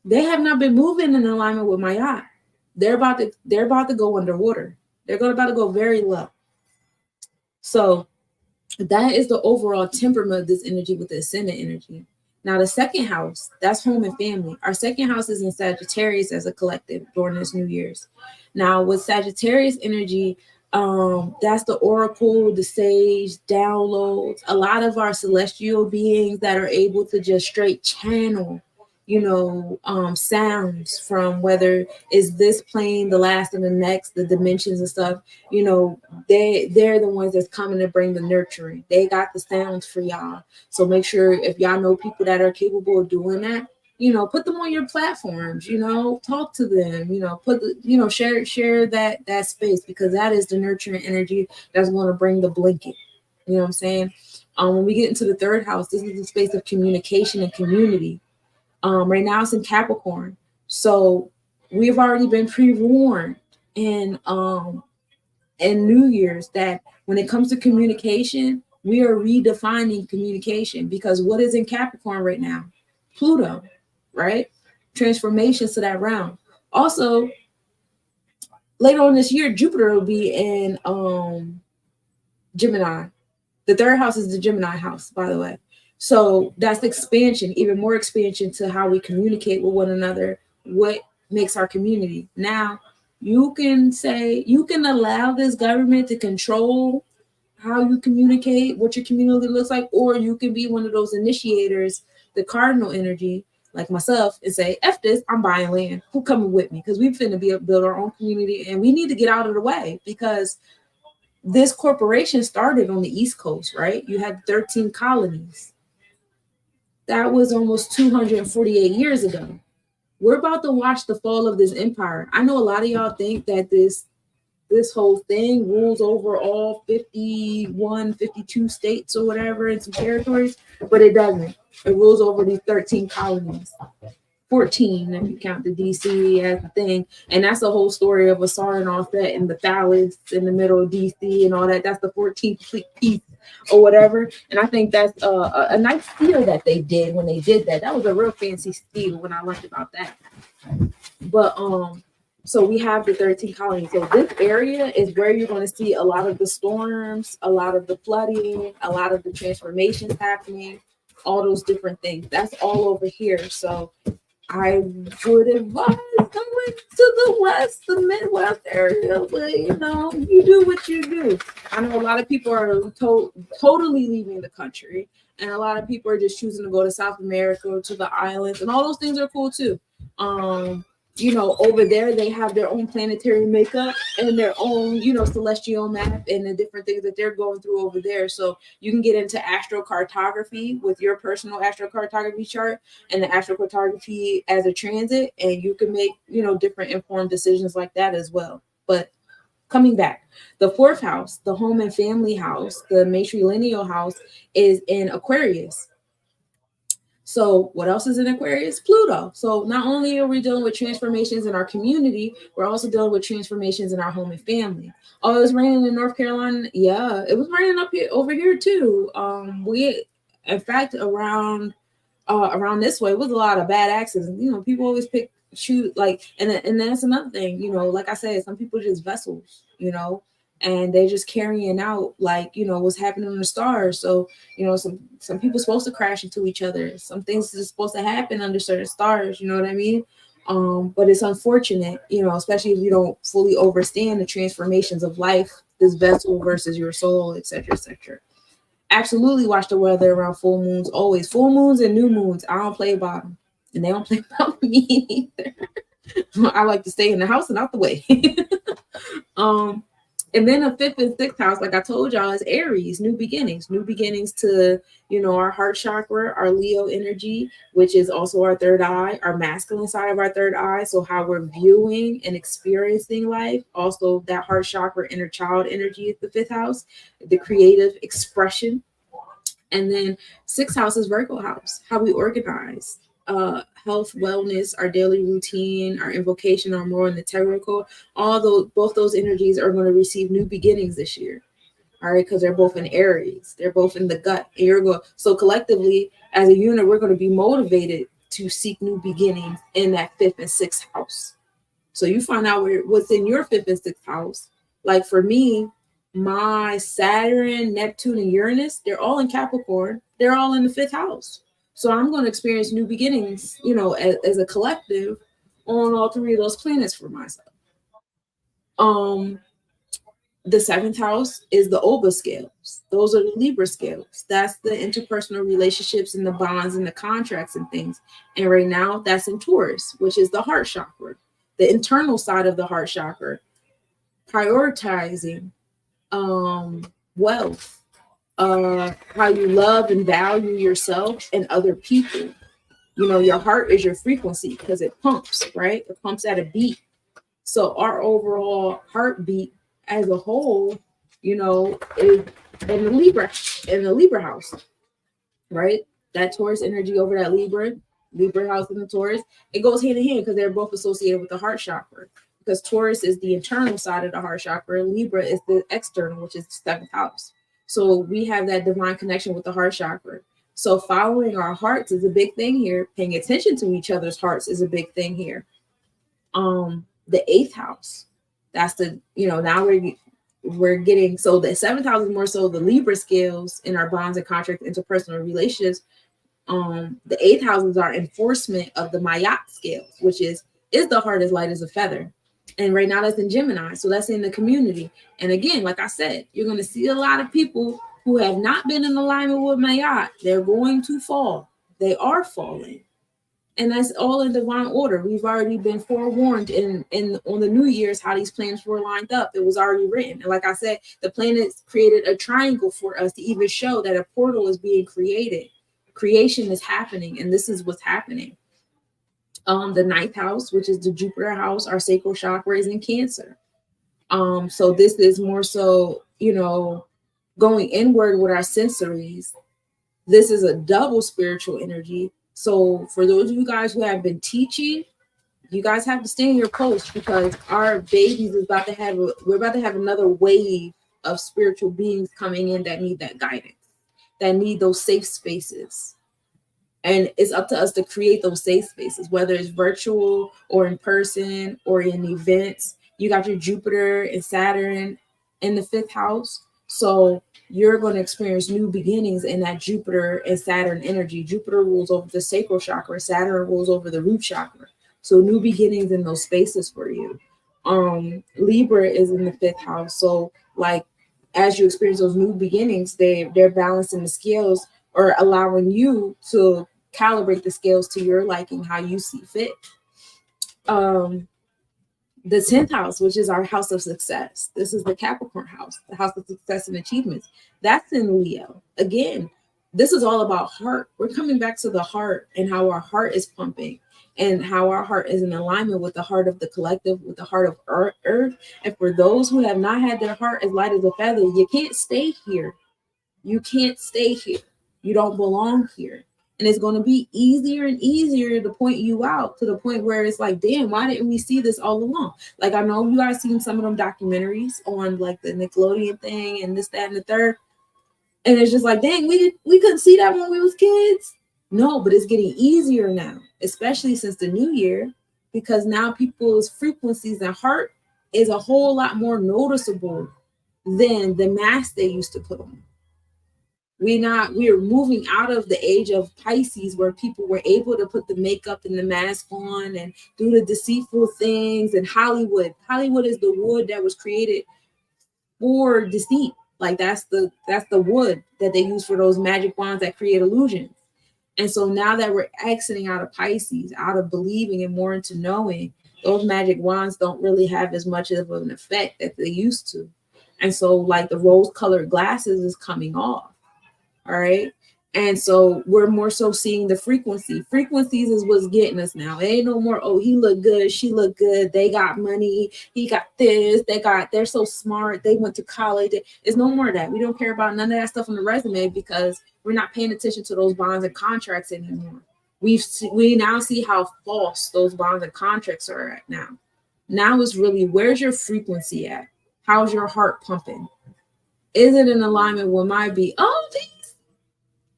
They have not been moving in alignment with Maya. They're about to go underwater. They're about to go very low. So that is the overall temperament of this energy with the ascendant energy. Now, the second house, that's home and family. Our second house is in Sagittarius as a collective during this New Year's. Now, with Sagittarius energy, that's the oracle, the sage, downloads, a lot of our celestial beings that are able to just straight channel, sounds from whether is this plane, the last and the next, the dimensions and stuff. They're the ones that's coming to bring the nurturing. They got the sounds for y'all. So make sure if y'all know people that are capable of doing that, put them on your platforms, talk to them, share that space, because that is the nurturing energy that's going to bring the blanket. You know what I'm saying? When we get into the third house, this is the space of communication and community. Right now it's in Capricorn. So we've already been pre-warned in New Year's that when it comes to communication, we are redefining communication, because what is in Capricorn right now? Pluto, right? Transformations to that realm. Also, later on this year, Jupiter will be in Gemini. The third house is the Gemini house, by the way. So that's expansion, even more expansion to how we communicate with one another, what makes our community. Now, you can allow this government to control how you communicate, what your community looks like, or you can be one of those initiators, the cardinal energy, like myself, and say, F this, I'm buying land. Who coming with me? Because we finna build our own community, and we need to get out of the way, because this corporation started on the East Coast, right? You had 13 colonies. That was almost 248 years ago. We're about to watch the fall of this empire. I know a lot of y'all think that this whole thing rules over all 51, 52 states or whatever and some territories, but it doesn't. It rules over these 13 colonies. 14 if you count the DC as a thing. And that's the whole story of Asar and Offset and the phallus in the middle of DC and all that. That's the 14th piece or whatever. And I think that's a nice steal that they did when they did that. That was a real fancy steal when I learned about that. But so we have the 13 colonies. So this area is where you're going to see a lot of the storms, a lot of the flooding, a lot of the transformations happening, all those different things. That's all over here. So I would advise going to the West, the Midwest area, but you do what you do. I know a lot of people are totally leaving the country, and a lot of people are just choosing to go to South America or to the islands, and all those things are cool too. Over there they have their own planetary makeup and their own, celestial map and the different things that they're going through over there. So you can get into astrocartography with your personal astrocartography chart and the astrocartography as a transit, and you can make, different informed decisions like that as well. But coming back, the fourth house, the home and family house, the matrilineal house, is in Aquarius. So what else is in Aquarius? Pluto. So not only are we dealing with transformations in our community, we're also dealing with transformations in our home and family. Oh, it was raining in North Carolina. Yeah, it was raining over here too. In fact, around this way, it was a lot of bad accidents. People always and that's another thing. Like I said, some people are just vessels. And they're just carrying out what's happening in the stars. So, some people are supposed to crash into each other. Some things are supposed to happen under certain stars, you know what I mean? But it's unfortunate, especially if you don't fully understand the transformations of life, this vessel versus your soul, etc., etc. Absolutely watch the weather around full moons, always. Full moons and new moons, I don't play about them. And they don't play about me either. I like to stay in the house and out the way. And then the fifth and sixth house, like I told y'all, is Aries, new beginnings to, our heart chakra, our Leo energy, which is also our third eye, our masculine side of our third eye. So how we're viewing and experiencing life. Also that heart chakra, inner child energy is the fifth house, the creative expression. And then sixth house is Virgo house, how we organize, health, wellness, our daily routine, our invocation, our more in the technical, both those energies are going to receive new beginnings this year. All right, because they're both in Aries, they're both in the gut. And so collectively, as a unit, we're going to be motivated to seek new beginnings in that 5th and 6th house. So you find out what's in your 5th and 6th house. Like for me, my Saturn, Neptune, and Uranus, they're all in Capricorn. They're all in the 5th house. So I'm going to experience new beginnings, as a collective on all 3 of those planets for myself. The 7th house is the Oba scales. Those are the Libra scales. That's the interpersonal relationships and the bonds and the contracts and things. And right now that's in Taurus, which is the heart chakra, the internal side of the heart chakra, prioritizing wealth, how you love and value yourself and other people. Your heart is your frequency because it pumps, right? It pumps at a beat. So our overall heartbeat as a whole, is in the Libra house, right? That Taurus energy over that Libra house in the Taurus, it goes hand in hand because they're both associated with the heart chakra. Because Taurus is the internal side of the heart chakra, Libra is the external, which is the 7th house. So we have that divine connection with the heart chakra. So following our hearts is a big thing here. Paying attention to each other's hearts is a big thing here. The 8th house, that's the, now we're getting, so the 7th house is more so the Libra scales in our bonds and contracts, interpersonal relationships. The 8th house is our enforcement of the Mayat scales, which is the heart as light as a feather. And right now that's in Gemini. So that's in the community. And again, like I said, you're going to see a lot of people who have not been in alignment with Mayat. They're going to fall. They are falling. And that's all in divine order. We've already been forewarned in on the New Year's how these planets were lined up. It was already written. And like I said, the planets created a triangle for us to even show that a portal is being created. Creation is happening, and this is what's happening. The 9th house, which is the Jupiter house, our sacral chakra, is in Cancer. So this is more so, going inward with our sensories. This is a double spiritual energy. So for those of you guys who have been teaching, you guys have to stay in your post because our babies is we're about to have another wave of spiritual beings coming in that need that guidance, that need those safe spaces. And it's up to us to create those safe spaces, whether it's virtual or in person or in events. You got your Jupiter and Saturn in the 5th house. So you're going to experience new beginnings in that Jupiter and Saturn energy. Jupiter rules over the sacral chakra. Saturn rules over the root chakra. So new beginnings in those spaces for you. Libra is in the 5th house. So like, as you experience those new beginnings, they're balancing the scales or allowing you to calibrate the scales to your liking, how you see fit. The 10th house, which is our house of success. This is the Capricorn house, the house of success and achievements. That's in Leo. Again, this is all about heart. We're coming back to the heart and how our heart is pumping and how our heart is in alignment with the heart of the collective, with the heart of earth. And for those who have not had their heart as light as a feather, you can't stay here. You can't stay here. You don't belong here. And it's going to be easier and easier to point you out to the point where it's like, damn, why didn't we see this all along? Like, I know you guys seen some of them documentaries on like the Nickelodeon thing and this, that, and the third. And it's just like, dang, we couldn't see that when we was kids. No, but it's getting easier now, especially since the new year, because now people's frequencies and heart is a whole lot more noticeable than the mask they used to put on. We are moving out of the age of Pisces where people were able to put the makeup and the mask on and do the deceitful things. And Hollywood is the wood that was created for deceit. Like that's the wood that they use for those magic wands that create illusions. And so now that we're exiting out of Pisces, out of believing and more into knowing, those magic wands don't really have as much of an effect that they used to. And so like the rose-colored glasses is coming off. All right. And so we're more so seeing the frequency. Frequencies is what's getting us now. It ain't no more, oh, he look good, she look good, they got money, he got this, they're so smart, they went to college. It's no more of that. We don't care about none of that stuff on the resume because we're not paying attention to those bonds and contracts anymore. we now see how false those bonds and contracts are at now. Now it's really, where's your frequency at? How's your heart pumping? Is it in alignment with my beat? Oh, peace.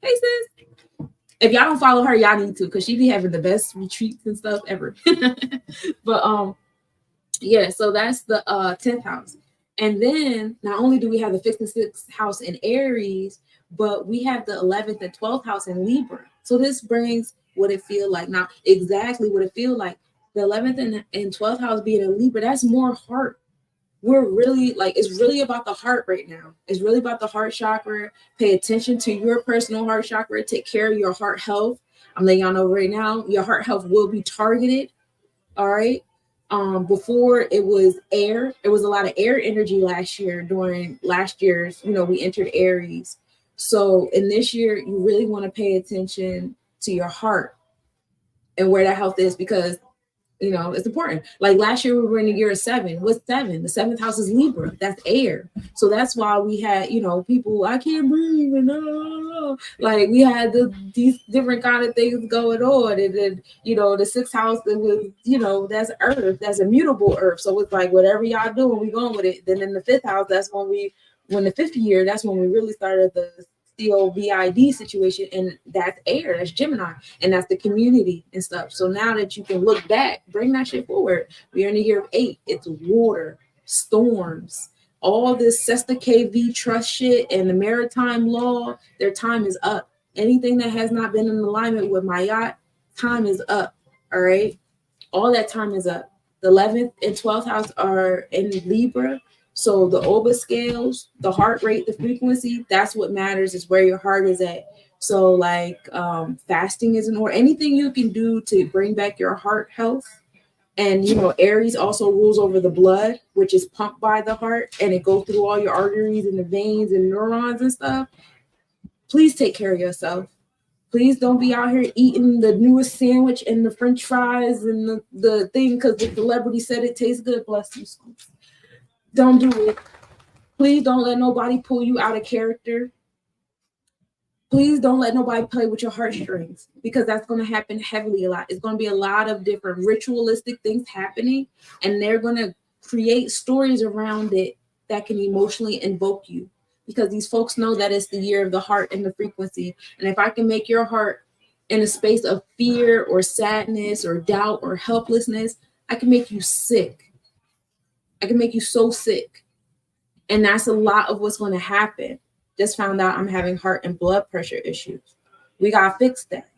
Hey, sis. If y'all don't follow her, y'all need to, because she be having the best retreats and stuff ever. But yeah, so that's the 10th house. And then not only do we have the 5th and 6th house in Aries, but we have the 11th and 12th house in Libra. So this brings what it feel like. Now, exactly what it feel like. The 11th and 12th house being in Libra, that's more heart. We're really like, it's really about the heart right now. It's really about the heart chakra. Pay attention to your personal heart chakra. Take care of your heart health. I'm letting y'all know right now, your heart health will be targeted. All right. Before it was air. It was a lot of air energy last year. During last year's, we entered Aries. So in this year, you really want to pay attention to your heart and where that health is, because it's important. Like last year, we were in the year of 7. What's 7? The 7th house is Libra. That's air. So that's why we had, people, I can't breathe. And like we had these different kind of things going on. And then, the 6th house, that was, that's earth. That's immutable earth. So it's like, whatever y'all doing, we going with it. Then in the 5th house, that's when the 5th year, that's when we really started the COVID situation, and that's air, that's Gemini, and that's the community and stuff. So now that you can look back, bring that shit forward. We're in the year of 8. It's water, storms, all this Sesta KV trust shit and the maritime law. Their time is up. Anything that has not been in alignment with my yacht, time is up. All right, all that time is up. The 11th and 12th house are in Libra. So the Oba scales, the heart rate, the frequency, that's what matters, is where your heart is at. So like fasting is or anything you can do to bring back your heart health. And, Aries also rules over the blood, which is pumped by the heart, and it goes through all your arteries and the veins and neurons and stuff. Please take care of yourself. Please don't be out here eating the newest sandwich and the French fries and the thing because the celebrity said it tastes good. Bless you. Don't do it. Please don't let nobody pull you out of character. Please don't let nobody play with your heartstrings, because that's going to happen heavily a lot. It's going to be a lot of different ritualistic things happening, and they're going to create stories around it that can emotionally invoke you, because these folks know that it's the year of the heart and the frequency. And if I can make your heart in a space of fear or sadness or doubt or helplessness, I can make you sick. I can make you so sick. And that's a lot of what's going to happen. Just found out I'm having heart and blood pressure issues. We got to fix that.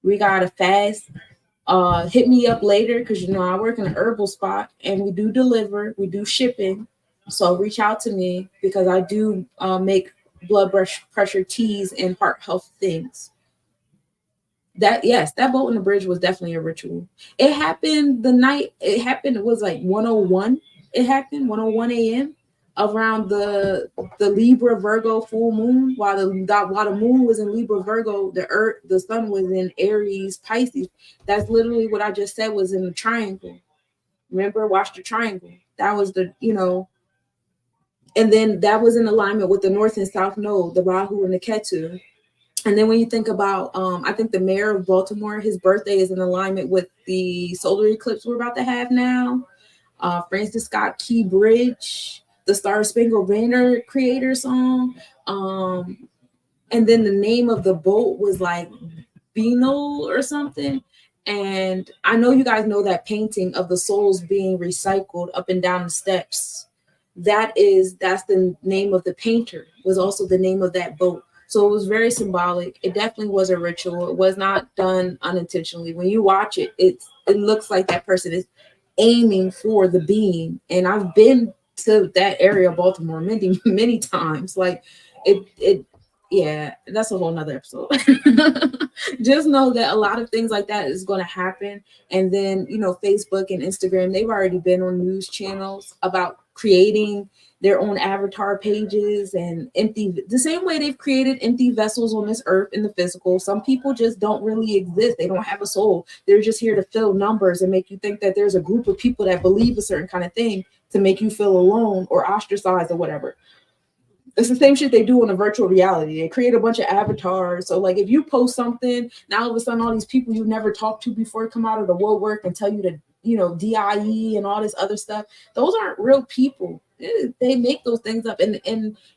We got to fast. Hit me up later, because, I work in an herbal spot and we do deliver. We do shipping. So reach out to me, because I do make blood pressure teas and heart health things. That boat on the bridge was definitely a ritual. It happened it was like 101. It happened 101 a.m. around the Libra Virgo full moon, while the moon was in Libra Virgo, the sun was in Aries Pisces. That's literally what I just said was in the triangle. Remember, watch the triangle. That was the, and then that was in alignment with the north and south node, the Rahu and the Ketu. And then when you think about, I think the mayor of Baltimore, his birthday is in alignment with the solar eclipse we're about to have now. Francis Scott Key Bridge, the Star Spangled Banner creator song. And then the name of the boat was like Beano or something. And I know you guys know that painting of the souls being recycled up and down the steps. That's the name of the painter, was also the name of that boat. So it was very symbolic. It definitely was a ritual. It was not done unintentionally. When you watch it, it looks like that person is aiming for the beam. And I've been to that area of Baltimore many, many times. Like yeah, that's a whole nother episode. Just know that a lot of things like that is going to happen. And then, Facebook and Instagram, they've already been on news channels about creating their own avatar pages and the same way they've created empty vessels on this earth in the physical. Some people just don't really exist. They don't have a soul. They're just here to fill numbers and make you think that there's a group of people that believe a certain kind of thing to make you feel alone or ostracized or whatever. It's the same shit they do in a virtual reality. They create a bunch of avatars. So like if you post something, now all of a sudden all these people you've never talked to before come out of the woodwork and tell you to, you know, DIE and all this other stuff. Those aren't real people. They make those things up, and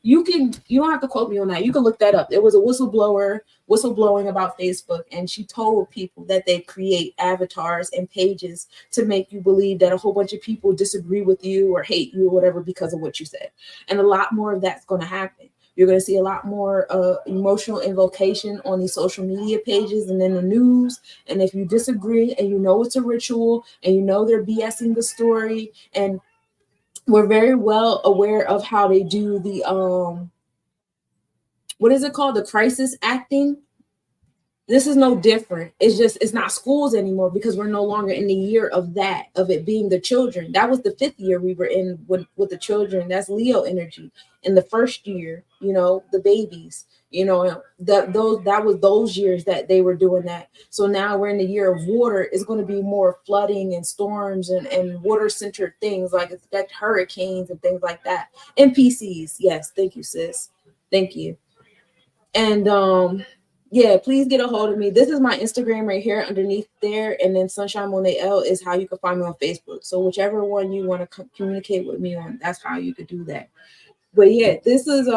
you don't have to quote me on that. You can look that up. There was a whistleblower whistleblowing about Facebook, and she told people that they create avatars and pages to make you believe that a whole bunch of people disagree with you or hate you or whatever because of what you said. And a lot more of that's going to happen. You're going to see a lot more emotional invocation on these social media pages and in the news. And if you disagree and you know it's a ritual and you know they're BSing the story, and we're very well aware of how they do the what is it called? The crisis acting. This is no different. It's just, it's not schools anymore because we're no longer in the year of that, of it being the children. That was the 5th year we were in with the children. That's Leo energy. In the first year, you know, the babies, you know, that was those years that they were doing that. So now we're in the year of water. It's going to be more flooding and storms and water-centered things like hurricanes and things like that. NPCs. Yes. Thank you, sis. Thank you. And yeah, please get a hold of me. This is my Instagram right here underneath there. And then Sunshine Monié L is how you can find me on Facebook. So whichever one you want to communicate with me on, that's how you could do that. But yeah, this is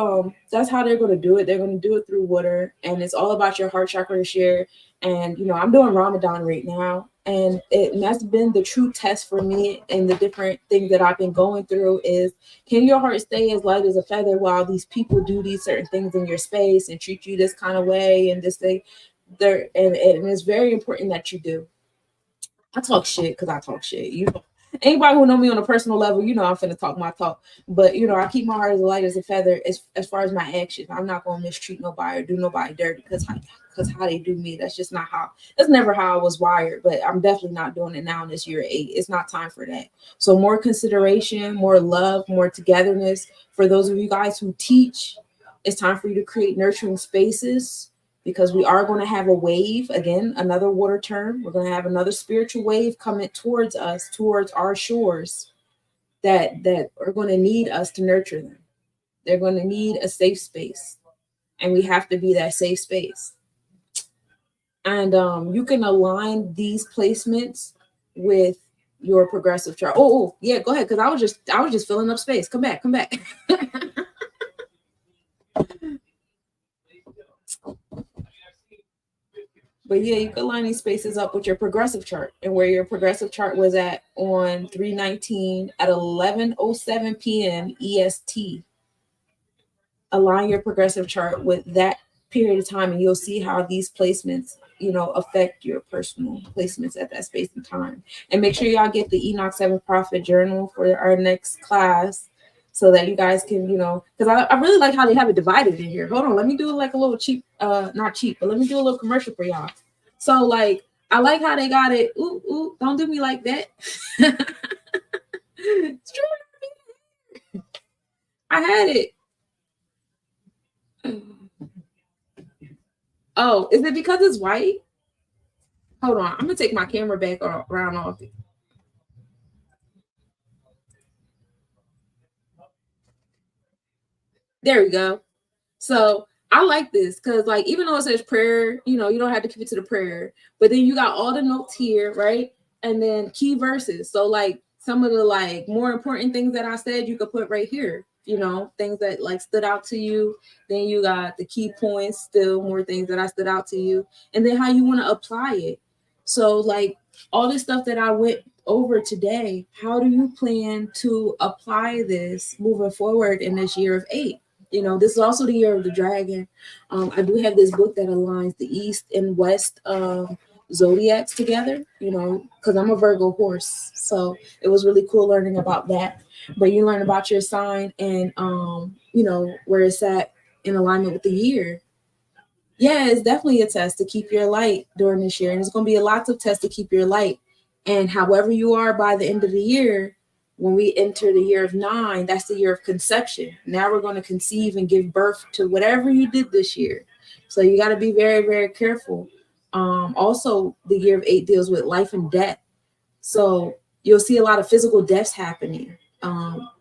that's how they're going to do it. They're going to do it through water, and it's all about your heart chakra share. And you know, I'm doing Ramadan right now, and that's been the true test for me. And the different things that I've been going through is, can your heart stay as light as a feather while these people do these certain things in your space and treat you this kind of way and this thing? There, and it's very important that you do. I talk shit because I talk shit. You know, anybody who know me on a personal level, you know I'm finna talk my talk. But you know, I keep my heart as light as a feather as far as my actions. I'm not gonna mistreat nobody or do nobody dirty because how they do me. That's just not how. That's never how I was wired. But I'm definitely not doing it now in this year 8. It's not time for that. So more consideration, more love, more togetherness. For those of you guys who teach, it's time for you to create nurturing spaces. Because we are going to have a wave, again, another water term. We're going to have another spiritual wave coming towards us, towards our shores, that are going to need us to nurture them. They're going to need a safe space, and we have to be that safe space. And you can align these placements with your progressive chart. Oh yeah, go ahead, because I was just filling up space. Come back. But yeah, you can line these spaces up with your progressive chart, and where your progressive chart was at on 3/19 at 11:07 p.m. EST. Align your progressive chart with that period of time, and you'll see how these placements, you know, affect your personal placements at that space and time. And make sure y'all get the Enoch 7 Prophet Journal for our next class, so that you guys can, you know, because I really like how they have it divided in here. Hold on, let me do like a little cheap, not cheap, but let me do a little commercial for y'all. So like, I like how they got it. Ooh, don't do me like that. It's true. I had it. Oh, is it because it's white? Hold on, I'm gonna take my camera back around off it. There we go. So I like this because, like, even though it says prayer, you know, you don't have to keep it to the prayer, but then you got all the notes here, right? And then key verses. So like some of the like more important things that I said, you could put right here, you know, things that like stood out to you. Then you got the key points, still more things that I stood out to you, and then how you want to apply it. So like all this stuff that I went over today, how do you plan to apply this moving forward in this year of 8? You know, this is also the year of the dragon. I do have this book that aligns the East and West zodiacs together, you know, because I'm a Virgo horse. So it was really cool learning about that. But you learn about your sign and, you know, where it's at in alignment with the year. Yeah, it's definitely a test to keep your light during this year. And it's going to be a lot of tests to keep your light. And however you are by the end of the year, when we enter the year of 9, that's the year of conception. Now we're going to conceive and give birth to whatever you did this year. So you got to be very, very careful. Also, the year of 8 deals with life and death. So you'll see a lot of physical deaths happening.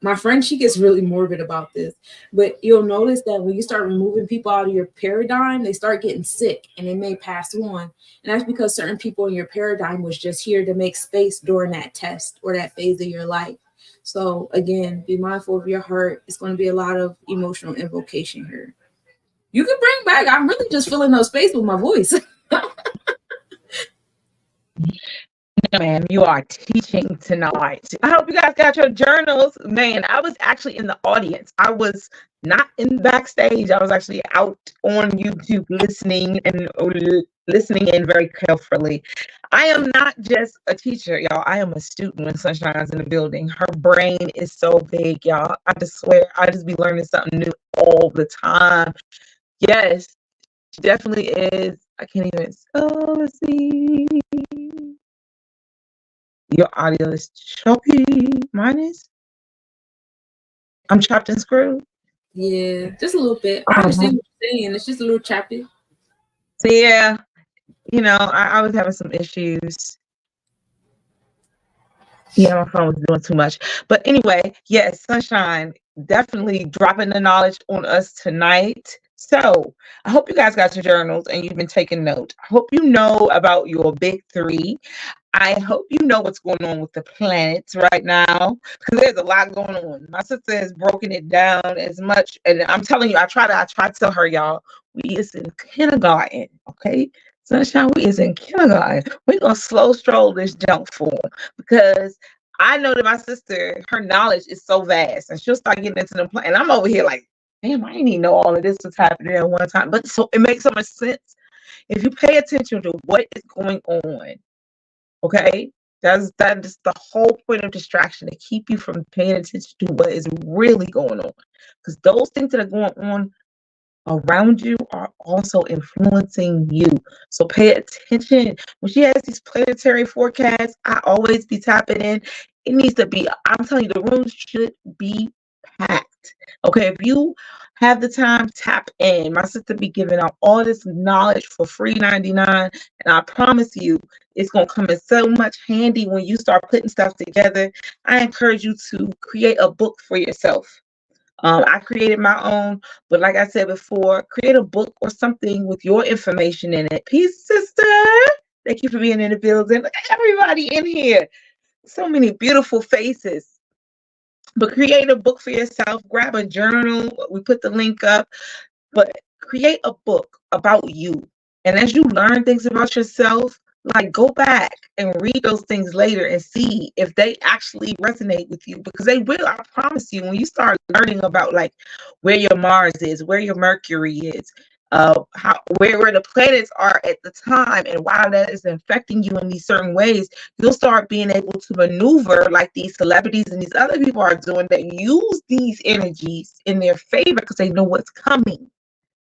My friend, she gets really morbid about this, but you'll notice that when you start removing people out of your paradigm, they start getting sick and they may pass on. And that's because certain people in your paradigm was just here to make space during that test or that phase of your life. So again, be mindful of your heart. It's going to be a lot of emotional invocation here. You can bring back, I'm really just filling no space with my voice. Man, you are teaching tonight. I hope you guys got your journals. Man, I was actually in the audience. I was not in backstage. I was actually out on YouTube listening in very carefully. I am not just a teacher, y'all. I am a student when Sunshine's in the building. Her brain is so big, y'all. I just swear, I just be learning something new all the time. Yes, she definitely is. I can't even. Oh, let's see. Your audio is choppy. Mine is. I'm chopped and screwed. Yeah, just a little bit. I understand what you're saying. It's just a little choppy. So yeah, you know, I was having some issues. Yeah, my phone was doing too much. But anyway, yes, Sunshine definitely dropping the knowledge on us tonight. So I hope you guys got your journals and you've been taking note. I hope you know about your big three. I hope you know what's going on with the planets right now, because there's a lot going on. My sister has broken it down as much, and I'm telling you, I try to tell her, y'all, we is in kindergarten, okay? Sunshine, we is in kindergarten. We're gonna slow stroll this junk for them, because I know that my sister, her knowledge is so vast, and she'll start getting into the plan. And I'm over here like, damn, I didn't even know all of this was happening at one time. But so it makes so much sense if you pay attention to what is going on. Okay, that is the whole point of distraction, to keep you from paying attention to what is really going on, because those things that are going on around you are also influencing you. So pay attention. When she has these planetary forecasts, I always be tapping in. It needs to be, I'm telling you, the rooms should be packed. Okay, if you have the time, tap in. My sister be giving out all this knowledge for free 99, and I promise you it's going to come in so much handy when you start putting stuff together. I encourage you to create a book for yourself. I created my own, but like I said before, create a book or something with your information in it. Peace, sister. Thank you for being in the building. Look at everybody in here. So many beautiful faces. But create a book for yourself. Grab a journal. We put the link up. But create a book about you. And as you learn things about yourself, like, go back and read those things later and see if they actually resonate with you, because they will. I promise you, when you start learning about like where your Mars is, where your Mercury is, where the planets are at the time, and why that is affecting you in these certain ways, you'll start being able to maneuver like these celebrities and these other people are doing, that use these energies in their favor because they know what's coming.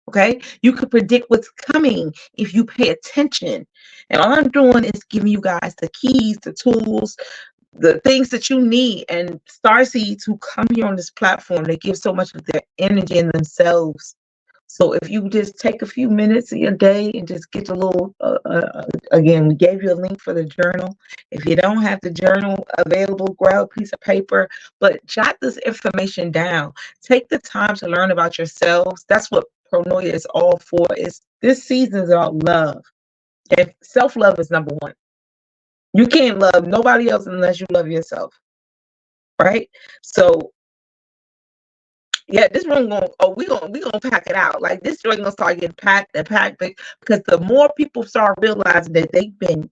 Okay, you could predict what's coming if you pay attention. And all I'm doing is giving you guys the keys, the tools, the things that you need. And Starseeds who come here on this platform, they give so much of their energy in themselves. So if you just take a few minutes of your day and just get a little, again, we gave you a link for the journal. If you don't have the journal available, grab a piece of paper, but jot this information down. Take the time to learn about yourselves. That's what Pronoia is all for. This season is about love. And self-love is number one. You can't love nobody else unless you love yourself. Right? So yeah, this room we gonna pack it out. Like, this room gonna start getting packed because the more people start realizing that they've been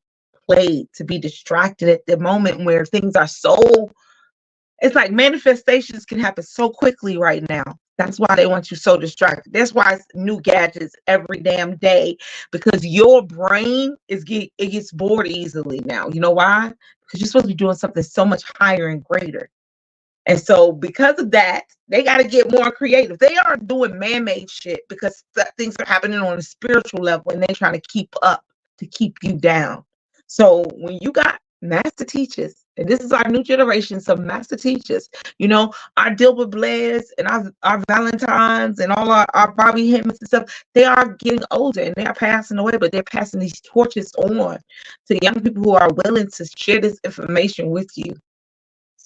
played to be distracted at the moment where things are so, it's like manifestations can happen so quickly right now. That's why they want you so distracted. That's why it's new gadgets every damn day, because your brain it gets bored easily now. You know why? Because you're supposed to be doing something so much higher and greater. And so because of that, they got to get more creative. They are doing man-made shit because things are happening on a spiritual level, and they're trying to keep up to keep you down. So when you got master teachers, and this is our new generation, some master teachers, you know, our Dilbert Blairs and our Valentines and all our Bobby Hemmings and stuff, they are getting older and they are passing away, but they're passing these torches on to young people who are willing to share this information with you.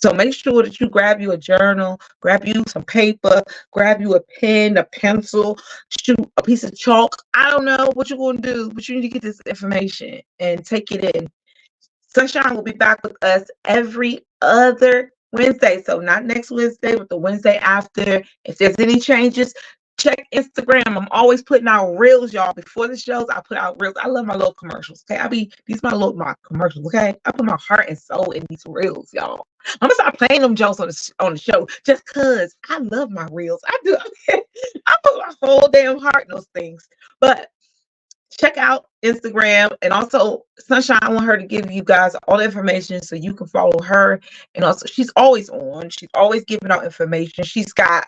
So make sure that you grab you a journal, grab you some paper, grab you a pen, a pencil, shoot a piece of chalk. I don't know what you're going to do, but you need to get this information and take it in. Sunshine will be back with us every other Wednesday. So not next Wednesday, but the Wednesday after. If there's any changes, check Instagram. I'm always putting out reels, y'all. Before the shows, I put out reels. I love my little commercials. Okay, these my commercials. Okay, I put my heart and soul in these reels, y'all. I'm gonna start playing them jokes on the show just cause I love my reels. I do. I put my whole damn heart in those things. But check out Instagram, and also Sunshine, I want her to give you guys all the information so you can follow her. And also, she's always on. She's always giving out information. She's got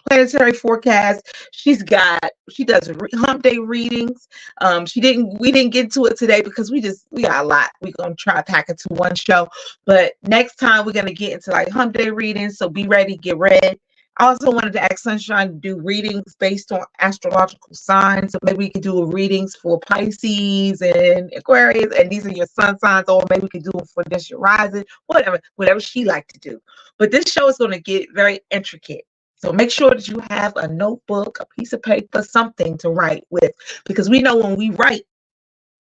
planetary forecast. She does hump day readings. We didn't get to it today because we got a lot. We're gonna try to pack it to one show, but next time we're gonna get into like hump day readings. So be ready, get ready. I also wanted to ask Sunshine to do readings based on astrological signs. So maybe we could do readings for Pisces and Aquarius, and these are your sun signs, or maybe we could do it for just your rising, whatever she liked to do. But this show is going to get very intricate. So make sure that you have a notebook, a piece of paper, something to write with, because we know when we write,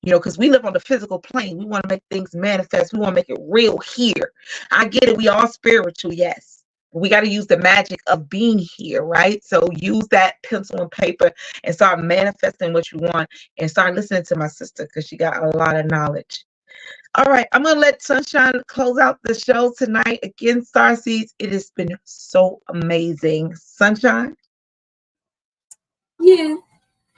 because we live on the physical plane, we want to make things manifest. We want to make it real here. I get it. We all spiritual, yes. We got to use the magic of being here, right? So use that pencil and paper and start manifesting what you want, and start listening to my sister because she got a lot of knowledge. All right, I'm going to let Sunshine close out the show tonight. Again, Starseeds, it has been so amazing. Sunshine? Yeah,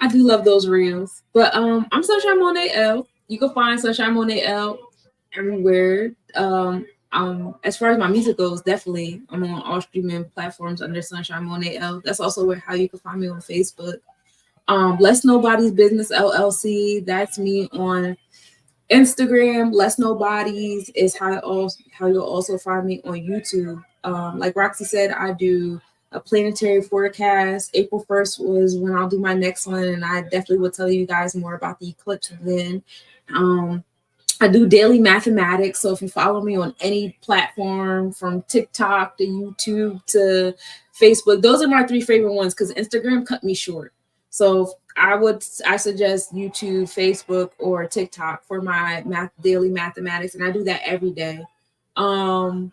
I do love those reels. But I'm Sunshine Monié L. You can find Sunshine Monié L everywhere. As far as my music goes, definitely I'm on all streaming platforms under Sunshine Monié L. That's also how you can find me on Facebook. Less Nobody's Business LLC. That's me on Instagram. Less Nobody's is how you'll also find me on YouTube. Like Roxy said, I do a planetary forecast. April 1st was when I'll do my next one, and I definitely will tell you guys more about the eclipse then. I do daily mathematics. So if you follow me on any platform from TikTok to YouTube to Facebook, those are my 3 favorite ones because Instagram cut me short. So I suggest YouTube, Facebook, or TikTok for my daily mathematics. And I do that every day. I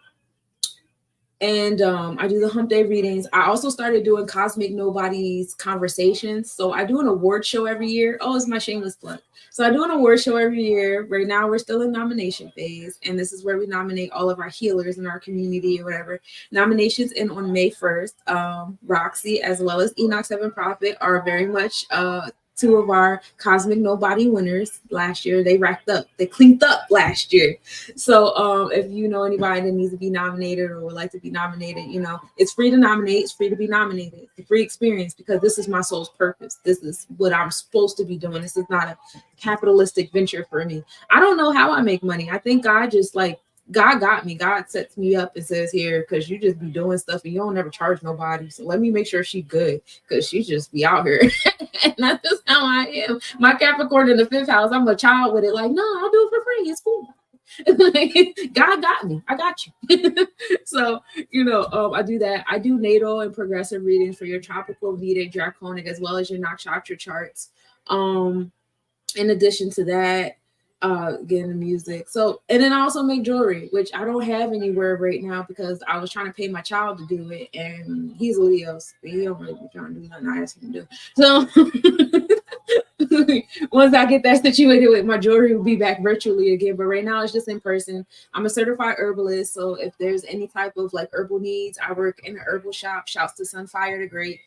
do the hump day readings. I also started doing Cosmic Nobody's Conversations. So I do an award show every year. Oh, it's my shameless plug. So I do an award show every year. Right now, we're still in nomination phase. And this is where we nominate all of our healers in our community or whatever. Nominations end on May 1st. Roxy, as well as Enoch 7 Prophet, are very much 2 of our Cosmic Nobody winners last year. They cleaned up last year. So if you know anybody that needs to be nominated or would like to be nominated, it's free to nominate. It's free to be nominated. It's a free experience because this is my soul's purpose. This is what I'm supposed to be doing. This is not a capitalistic venture for me. I don't know how I make money. I think God got me. God sets me up and says, here, because you just be doing stuff and you don't never charge nobody. So let me make sure she good because she just be out here. And that's just how I am. My Capricorn in the 5th house, I'm a child with it. Like, no, I'll do it for free. It's cool. God got me. I got you. So, I do that. I do natal and progressive readings for your tropical, Vedic, draconic, as well as your nakshatra charts. In addition to that, getting the music. So, and then I also make jewelry, which I don't have anywhere right now because I was trying to pay my child to do it, and he's a Leo, so he don't really be trying to do nothing I ask him to do. So once I get that situated with my jewelry, will be back virtually again. But right now it's just in person. I'm a certified herbalist, so if there's any type of like herbal needs, I work in an herbal shop. Shouts to Sunfire the Great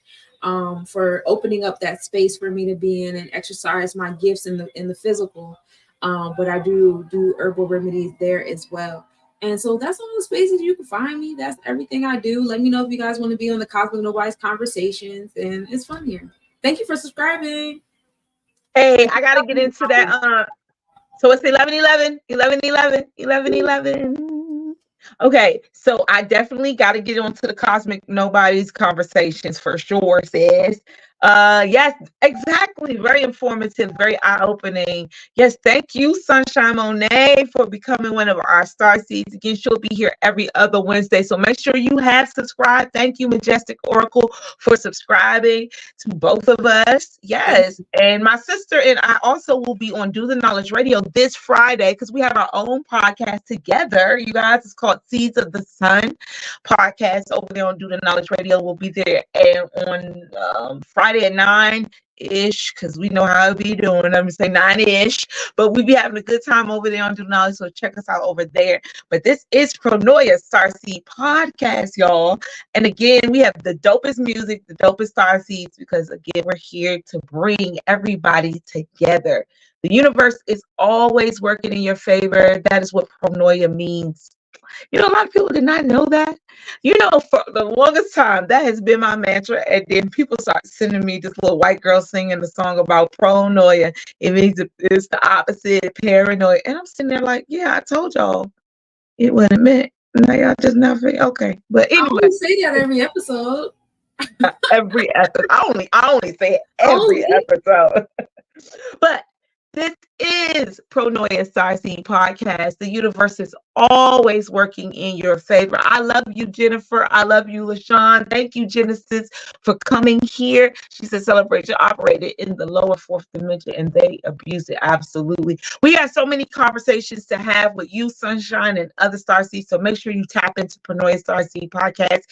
for opening up that space for me to be in and exercise my gifts in the physical. But I do herbal remedies there as well. And so that's all the spaces you can find me. That's everything I do. Let me know if you guys want to be on the Cosmic Nobody's Conversations. And it's fun here. Thank you for subscribing. Hey, I got to get into that. So it's 11/11. Okay, so I definitely got to get onto the Cosmic Nobody's Conversations for sure, sis. Yes, exactly. Very informative, very eye-opening. Yes, thank you, Sunshine Monié, for becoming one of our Starseeds. Again, she'll be here every other Wednesday. So make sure you have subscribed. Thank you, Majestic Oracle, for subscribing to both of us. Yes. And my sister and I also will be on Do the Knowledge Radio this Friday because we have our own podcast together. You guys, it's called Seeds of the Sun podcast over there on Do the Knowledge Radio. We'll be there and on Friday at 9-ish, because we know how we be doing. I'm gonna say 9-ish, but we be having a good time over there on Do Knowledge, so check us out over there. But this is Pronoia Starseed podcast, y'all. And again, we have the dopest music, the dopest Starseeds, because again, we're here to bring everybody together. The universe is always working in your favor. That is what Pronoia means. You know, a lot of people did not know that. You know, for the longest time, that has been my mantra. And then people start sending me this little white girl singing the song about pronoia. It means it's the opposite, paranoia. And I'm sitting there like, yeah, I told y'all it wasn't meant. Now y'all just not figure. Okay. But anyway. I only say that every episode. Every episode. I only say it every episode. But this is Pronoia Starseed podcast. The universe is always working in your favor. I love you, Jennifer. I love you, LaShawn. Thank you, Genesis, for coming here. She said celebration operated in the lower fourth dimension and they abuse it. Absolutely. We have so many conversations to have with you, Sunshine, and other Starseeds. So make sure you tap into Pronoia Starseed podcast.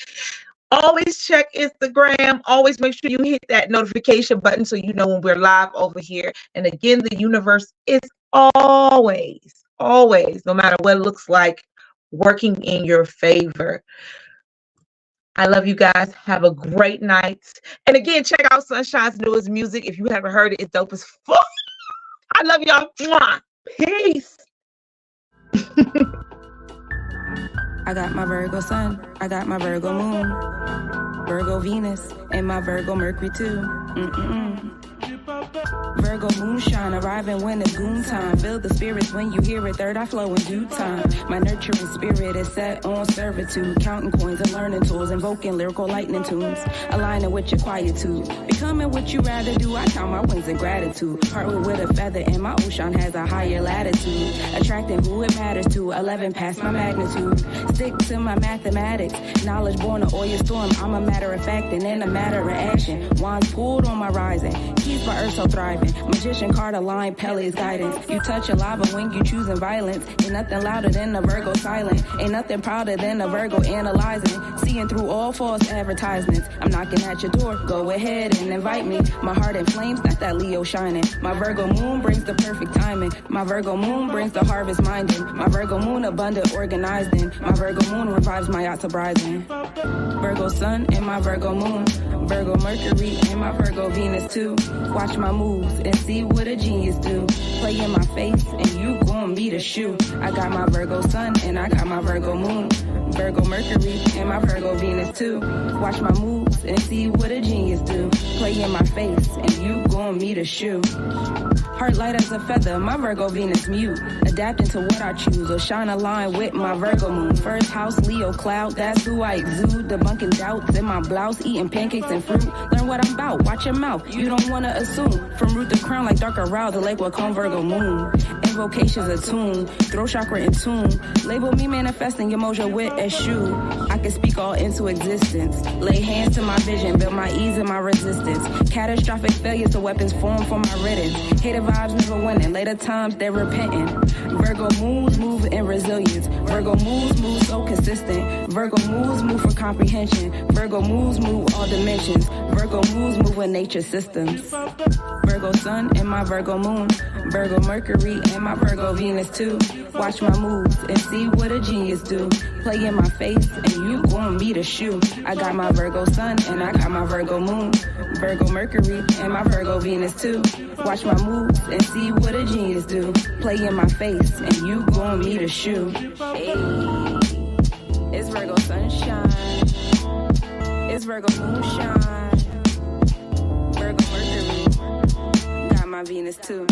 Always check Instagram. Always make sure you hit that notification button so you know when we're live over here. And again, the universe is always, no matter what it looks like, working in your favor. I love you guys. Have a great night. And again, check out Sunshine's newest music. If you haven't heard it, it's dope as fuck. I love y'all. Mwah. Peace. I got my Virgo sun, I got my Virgo moon, Virgo Venus, and my Virgo Mercury too. Virgo moonshine, arriving when it's goon time. Feel the spirits when you hear it, third eye flow in due time. My nurturing spirit is set on servitude, counting coins and learning tools, invoking lyrical lightning tunes, aligning with your quietude, becoming what you rather do. I count my wins in gratitude, partly with a feather, and my ocean has a higher latitude, attracting who it matters to, 11 past my magnitude. Stick to my mathematics, knowledge born of oil storm. I'm a matter of fact and in a matter of action. Wands pulled on my rising, keeps my earth so thriving. Magician card aligned, Pele's guidance. You touch a lava when you choosing violence. Ain't nothing louder than a Virgo silent. Ain't nothing prouder than a Virgo analyzing. Seeing through all false advertisements. I'm knocking at your door, go ahead and invite me. My heart in flames, not that Leo shining. My Virgo moon brings the perfect timing. My Virgo moon brings the harvest minding. My Virgo moon abundant organized in. My Virgo moon revives my yachts rising. Virgo sun and my Virgo moon. Virgo Mercury and my Virgo Venus too. Watch my moves and see what a genius do. Play in my face and you gon' be the shoe. I got my Virgo sun and I got my Virgo moon. Virgo Mercury and my Virgo Venus too. Watch my moves and see what a genius do. Play in my face and you gon' meet a shoe. Heart light as a feather, my Virgo Venus mute. Adapting to what I choose or shine a line with my Virgo moon. First house Leo cloud, that's who I exude. Debunking doubts in my blouse, eating pancakes and fruit. Learn what I'm about, watch your mouth, you don't wanna assume. From root to crown like dark aroused, the lake will come Virgo moon. Invocations attuned, throat chakra in tune. Label me manifesting your mojo with a shoe. I can speak all into existence. Lay hands to my vision, build my ease and my resistance. Catastrophic failures to weapons form for my riddance. Hater vibes never winning, later times they're repenting. Virgo moves move in resilience. Virgo moves move so consistent. Virgo moves move for comprehension. Virgo moves move all dimensions. Virgo moves move with nature systems. Virgo sun and my Virgo moon. Virgo Mercury and my Virgo Venus too. Watch my moves and see what a genius do. Play in my face and you gon' meet a shoe. I got my Virgo sun and I got my Virgo moon. Virgo Mercury and my Virgo Venus too. Watch my moves and see what a genius do. Play in my face and you gon' meet a shoe. Hey, it's Virgo sunshine. It's Virgo moonshine. Virgo Mercury. Got my Venus too.